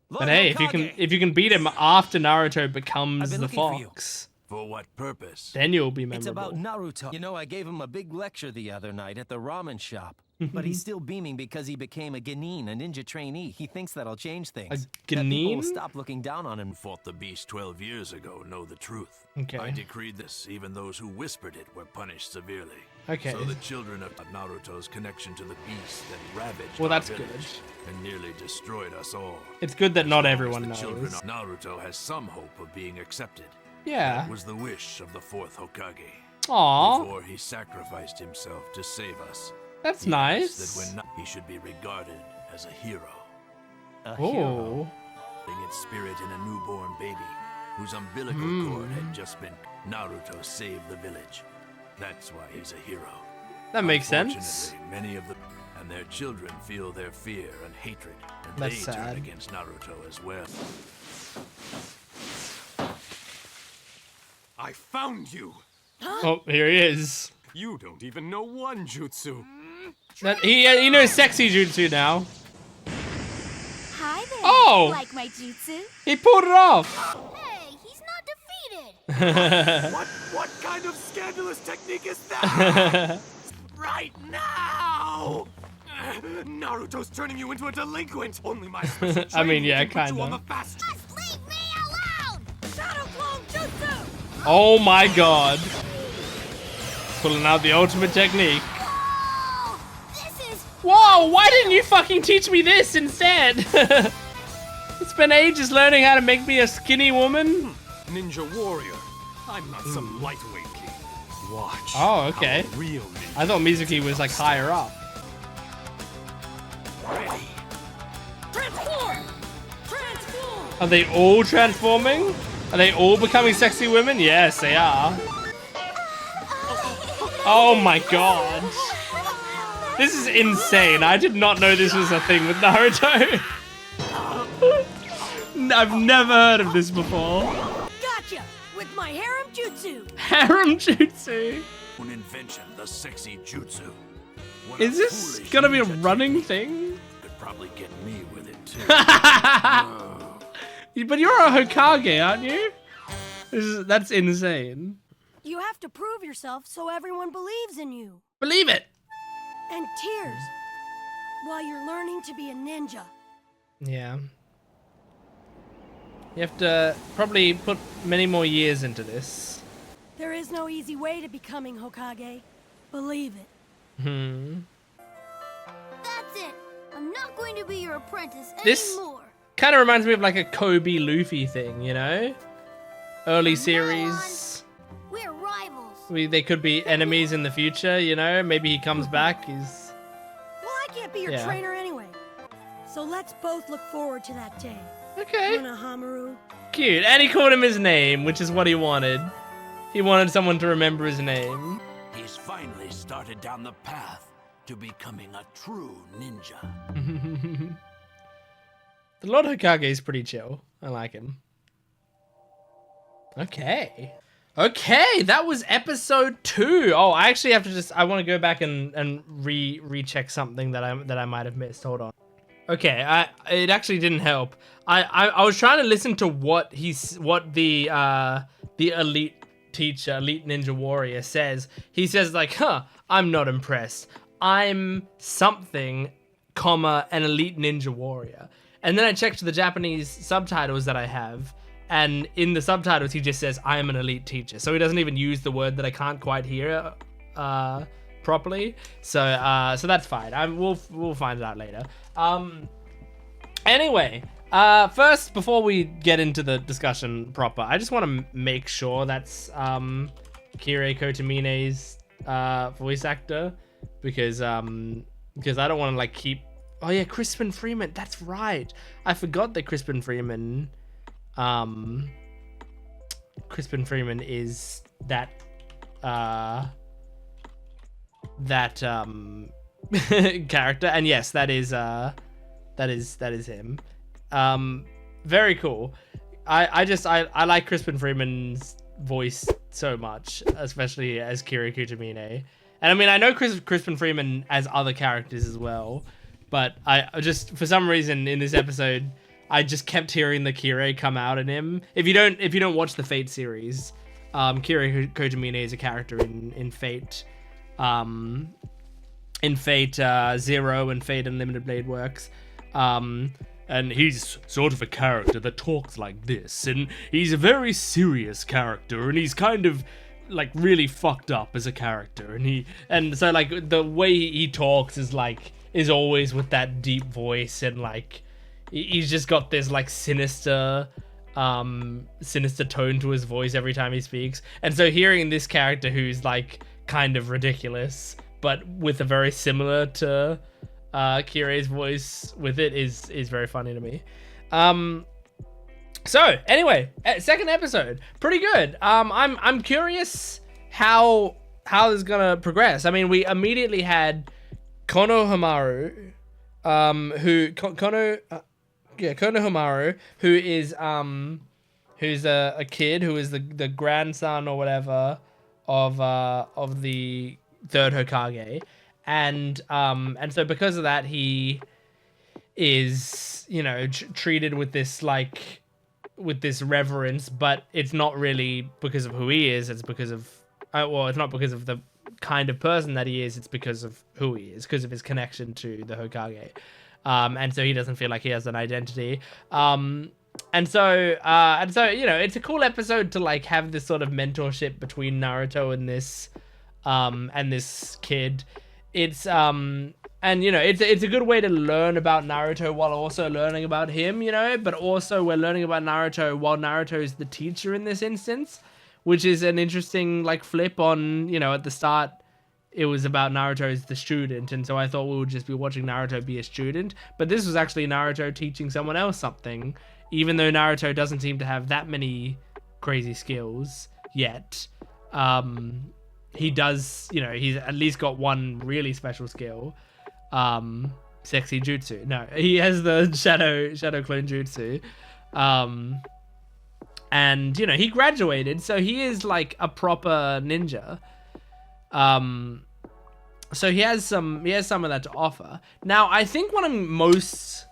But hey, if you can beat him after Naruto becomes I've been the looking for you. fox, For what purpose? then you'll be It's memorable. about Naruto. You know, I gave him a big lecture the other night at the ramen shop. But he's still beaming because he became a genin, a ninja trainee. He thinks that'll change things. That people genin? will stop looking down on him. Fought the beast 12 years ago know the truth. Okay. I decreed this. Even those who whispered it were punished severely. Okay. So the children of Naruto's connection to the beast that ravaged Well, our that's village good. and nearly destroyed us all. It's good that not As long as everyone the children knows. of Naruto has some hope of being accepted. Yeah. That was the wish of the fourth Hokage. Aw, before he sacrificed himself to save us. that's He nice. asked that when he should be regarded as a hero, A hero. Oh, putting its spirit in a newborn baby whose umbilical cord had just been. Naruto saved the village. That's why he's a hero. that makes sense. Unfortunately, many of them and their children feel their fear and hatred, and That's they sad. turn against Naruto as well. I found you! Oh, here he is. You don't even know one jutsu. That he knows sexy jutsu now. Hi there. Oh! Like my jutsu? He pulled it off. Hey, he's not defeated. What kind of scandalous technique is that? Right now! Naruto's turning you into a delinquent. Only my special I mean, training yeah, can put you on kinda. the fast. Just leave me alone. Shadow Clone Jutsu. Oh my god. Pulling out the ultimate technique. Oh, this is Whoa, why didn't you fucking teach me this instead? It's been ages learning how to make me a skinny woman. Ninja warrior. I'm not some lightweight kid. Watch. Oh, okay. how a real ninja. I thought Mizuki was like higher up. Ready. Transform! Transform! Are they all transforming? Are they all becoming sexy women? Yes, they are. Oh my god. This is insane. I did not know this was a thing with Naruto. I've never heard of this before. Gotcha! With my harem jutsu! Harem jutsu. Own invention, the sexy jutsu. What Is a this foolish gonna be a ninja running technique. thing? Could probably get me with it too. But you're a Hokage, aren't you? That's insane. You have to prove yourself so everyone believes in you. Believe it. And tears while you're learning to be a ninja. Yeah. You have to probably put many more years into this. There is no easy way to becoming Hokage. Believe it. That's it. I'm not going to be your apprentice This- anymore. Kind of reminds me of like a Kobe Luffy thing, you know? Early series. We're rivals. They could be enemies in the future, you know? Maybe he comes back. He's Well, I can't be your Yeah. trainer anyway. So let's both look forward to that day. okay. Konohamaru. Cute. And he called him his name, which is what he wanted. He wanted someone to remember his name. He's finally started down the path to becoming a true ninja. The Lord Hokage is pretty chill. I like him. Okay. Okay, that was episode 2. Oh, I actually have to I want to go back and recheck something that I might have missed. Hold on. Okay, it actually didn't help. I was trying to listen to what the elite teacher, elite ninja warrior says. He says like, I'm not impressed. I'm something, comma, an elite ninja warrior. And then I checked the Japanese subtitles that I have, and in the subtitles he just says, I am an elite teacher. So he doesn't even use the word that I can't quite hear properly. So that's fine. We'll find it out later. Anyway, first, before we get into the discussion proper, I just want to make sure that's Kire Kotomine's voice actor, because I don't want to like keep. Oh yeah, Crispin Freeman. That's right. I forgot that Crispin Freeman is that character, and yes, that is him. Very cool. I like Crispin Freeman's voice so much, especially as Kira Kutamine. And I mean, I know Crispin Freeman as other characters as well, but I just, for some reason in this episode, I just kept hearing the Kira come out in him. If you don't watch the Fate series, Kira Kotamine is a character in Fate. In Fate Zero and Fate Unlimited Blade Works. And he's sort of a character that talks like this, and he's a very serious character, and he's kind of like really fucked up as a character, and so like the way he talks is always with that deep voice, and like he's just got this like sinister sinister tone to his voice every time he speaks. And so hearing this character who's like kind of ridiculous, but with a very similar to Kirei's voice with it is very funny to me. So anyway, second episode, pretty good. I'm curious how this is gonna progress. I mean, we immediately had Konohamaru, Konohamaru, who is who's a kid who is the grandson or whatever of the third Hokage, and so because of that he is, you know, treated with this reverence, but it's not really because of who he is. It's because of it's not because of the kind of person that he is. It's because of who he is, because of his connection to the Hokage. And so he doesn't feel like he has an identity. And so, you know, it's a cool episode to like have this sort of mentorship between Naruto and this kid. It's and you know, it's a good way to learn about Naruto while also learning about him, you know, but also we're learning about Naruto while Naruto is the teacher in this instance, which is an interesting like flip on, you know, at the start it was about Naruto as the student, and so I thought we would just be watching Naruto be a student, but this was actually Naruto teaching someone else something, even though Naruto doesn't seem to have that many crazy skills yet. He does, you know, he's at least got one really special skill, sexy jutsu. No, he has the shadow clone jutsu, and you know, he graduated, so he is like a proper ninja. So he has some of that to offer. Now, I think what I'm most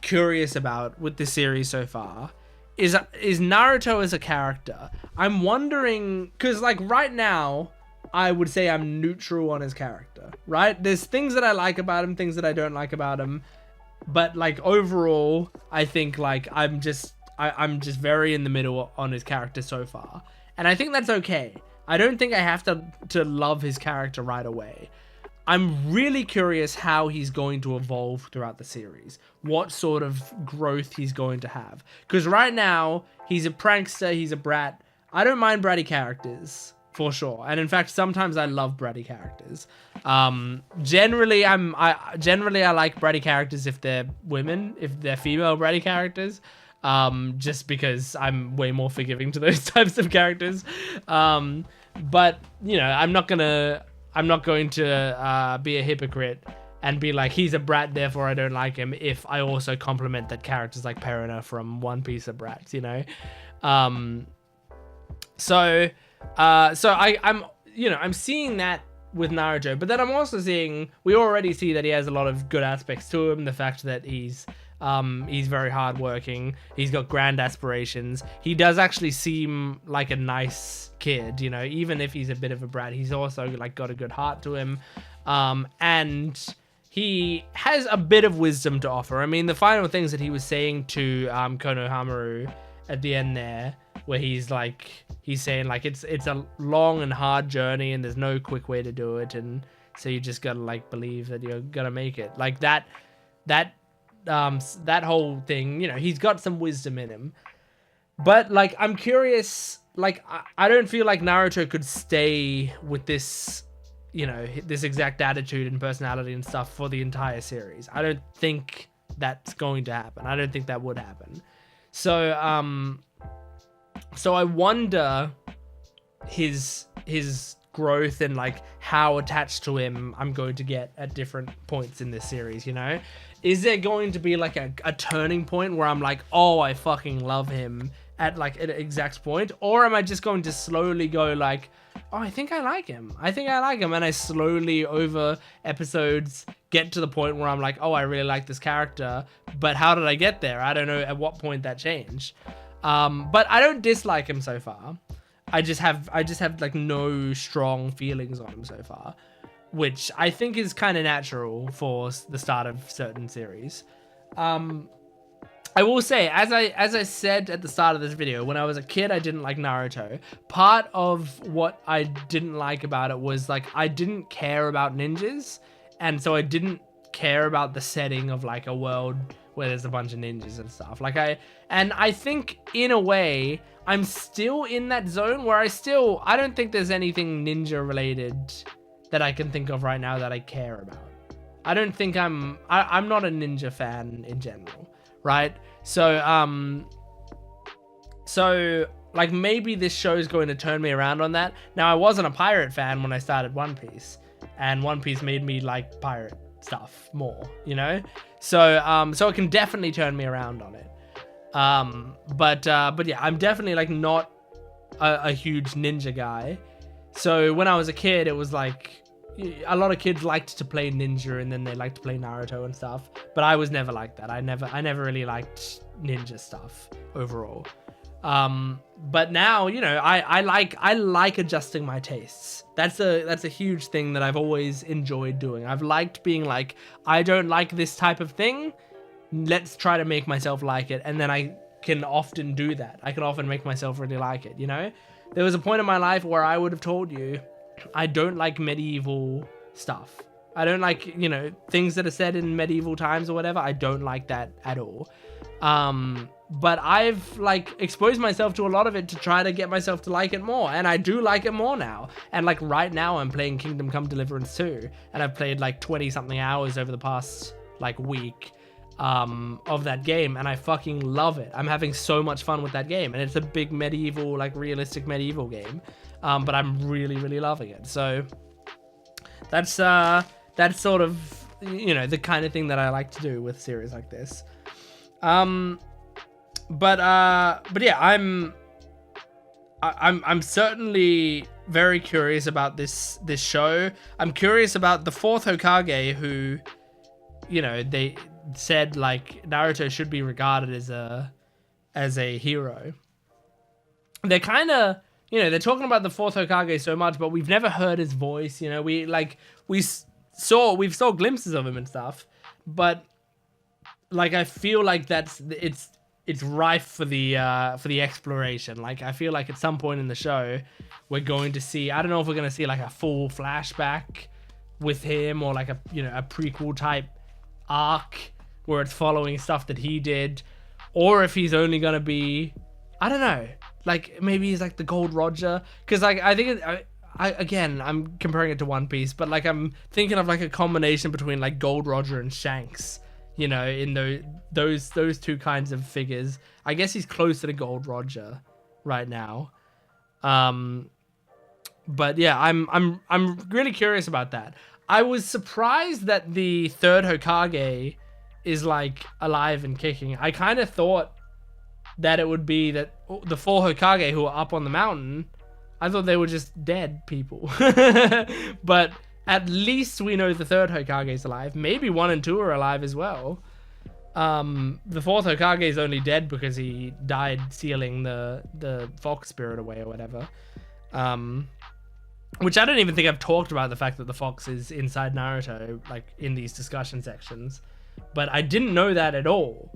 curious about with this series so far is Naruto as a character. I'm wondering, because like right now, I would say I'm neutral on his character, right? There's things that I like about him, things that I don't like about him, but like overall, I think like I'm just very in the middle on his character so far, and I think that's okay. I don't think I have to love his character right away. I'm really curious how he's going to evolve throughout the series. What sort of growth he's going to have. Because right now, he's a prankster, he's a brat. I don't mind bratty characters, for sure. And in fact, sometimes I love bratty characters. Generally, I like bratty characters if they're women, if they're female bratty characters. Just because I'm way more forgiving to those types of characters. But you know, I'm not going to be a hypocrite and be like, he's a brat, therefore I don't like him, if I also compliment that characters like Perina from One Piece of brats, you know? So I'm seeing that with Naruto, but then I'm also seeing, we already see that he has a lot of good aspects to him. The fact that he's very hardworking, he's got grand aspirations. He does actually seem like a nice kid, you know, even if he's a bit of a brat, he's also like got a good heart to him. And he has a bit of wisdom to offer. I mean, the final things that he was saying to Konohamaru at the end there, where he's saying like it's a long and hard journey and there's no quick way to do it, and so you just gotta like believe that you're gonna make it. Like that whole thing, you know, he's got some wisdom in him. But like, I'm curious, like I don't feel like Naruto could stay with this, you know, this exact attitude and personality and stuff for the entire series. I don't think that's going to happen. I don't think that would happen. So I wonder his growth and like how attached to him I'm going to get at different points in this series, you know? Is there going to be like a turning point where I'm like, oh, I fucking love him at like an exact point? Or am I just going to slowly go like, oh, I think I like him. And I slowly over episodes get to the point where I'm like, oh, I really like this character, but how did I get there? I don't know at what point that changed. But I don't dislike him so far. I just have like no strong feelings on him so far, which I think is kind of natural for the start of certain series. I will say, as I said at the start of this video, when I was a kid, I didn't like Naruto. Part of what I didn't like about it was like I didn't care about ninjas, and so I didn't care about the setting of like a world where there's a bunch of ninjas and stuff. Like I think in a way I'm still in that zone where I don't think there's anything ninja related that I can think of right now that I care about. I don't think I'm not a ninja fan in general, right? So like maybe this show is going to turn me around on that. Now I wasn't a pirate fan when I started One Piece, and One Piece made me like pirate stuff more, you know? So so it can definitely turn me around on it. But yeah, I'm definitely like not a huge ninja guy. So when I was a kid, it was like a lot of kids liked to play ninja and then they liked to play Naruto and stuff. But I was never like that. I never really liked ninja stuff overall. But now, you know, I like adjusting my tastes. That's a huge thing that I've always enjoyed doing. I've liked being like, I don't like this type of thing. Let's try to make myself like it. And then I can often do that. I can often make myself really like it, you know? There was a point in my life where I would have told you, I don't like medieval stuff. I don't like, you know, things that are said in medieval times or whatever. I don't like that at all. But I've like exposed myself to a lot of it to try to get myself to like it more, and I do like it more now. And like right now I'm playing Kingdom Come Deliverance 2, and I've played like 20 something hours over the past like week of that game, and I fucking love it. I'm having so much fun with that game, and it's a big medieval, like realistic medieval game, but I'm really loving it. So that's sort of, you know, the kind of thing that I like to do with series like this. But yeah, I'm certainly very curious about this show. I'm curious about the fourth Hokage, who, you know, they said like Naruto should be regarded as a hero. They're kind of, you know, they're talking about the fourth Hokage so much, but we've never heard his voice. You know, we've saw glimpses of him and stuff, but like I feel like it's rife for the exploration. Like I feel like at some point in the show we're going to see, I don't know if we're going to see like a full flashback with him, or like a, you know, a prequel type arc where it's following stuff that he did, or if he's only going to be, I don't know, like maybe he's like the Gold Roger, because like I think again, I'm comparing it to One Piece, but like I'm thinking of like a combination between like Gold Roger and Shanks, you know, in those two kinds of figures. I guess he's closer to Gold Roger right now. But yeah, I'm really curious about that. I was surprised that the third Hokage is like alive and kicking. I kind of thought that it would be that the four Hokage who are up on the mountain, I thought they were just dead people. But at least we know the third Hokage is alive. Maybe 1 and 2 are alive as well. The fourth Hokage is only dead because he died sealing the fox spirit away or whatever. Which I don't even think I've talked about, the fact that the fox is inside Naruto, like in these discussion sections. But I didn't know that at all.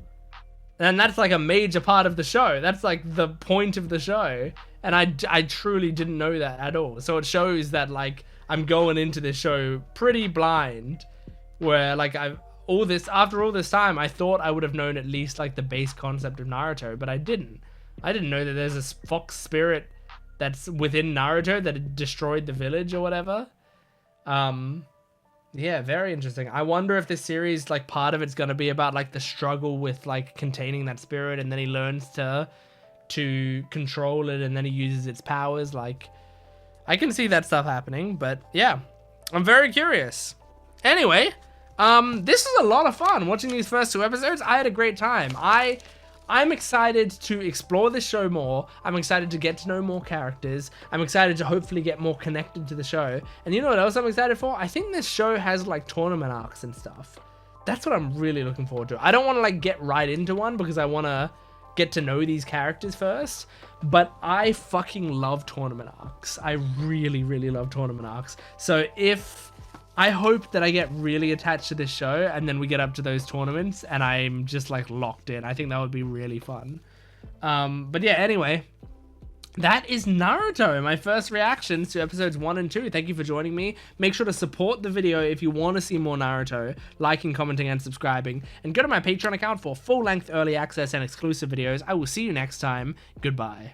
And that's like a major part of the show. That's like the point of the show. And I truly didn't know that at all. So it shows that like I'm going into this show pretty blind, where like after all this time, I thought I would have known at least like the base concept of Naruto, but I didn't. I didn't know that there's a fox spirit that's within Naruto that had destroyed the village or whatever. Yeah, very interesting. I wonder if this series, like part of it's going to be about like the struggle with like containing that spirit, and then he learns to control it, and then he uses its powers. Like I can see that stuff happening, but yeah, I'm very curious. Anyway, this is a lot of fun watching these first 2 episodes. I had a great time. I'm excited to explore this show more. I'm excited to get to know more characters. I'm excited to hopefully get more connected to the show. And you know what else I'm excited for? I think this show has like tournament arcs and stuff. That's what I'm really looking forward to. I don't want to like get right into one because I want to get to know these characters first. But I fucking love tournament arcs. I really love tournament arcs. So I hope that I get really attached to this show, and then we get up to those tournaments and I'm just like locked in. I think that would be really fun. But yeah, anyway, that is Naruto, my first reactions to episodes 1 and 2. Thank you for joining me. Make sure to support the video if you want to see more Naruto, liking, commenting, and subscribing, and go to my Patreon account for full-length early access and exclusive videos. I will see you next time. Goodbye.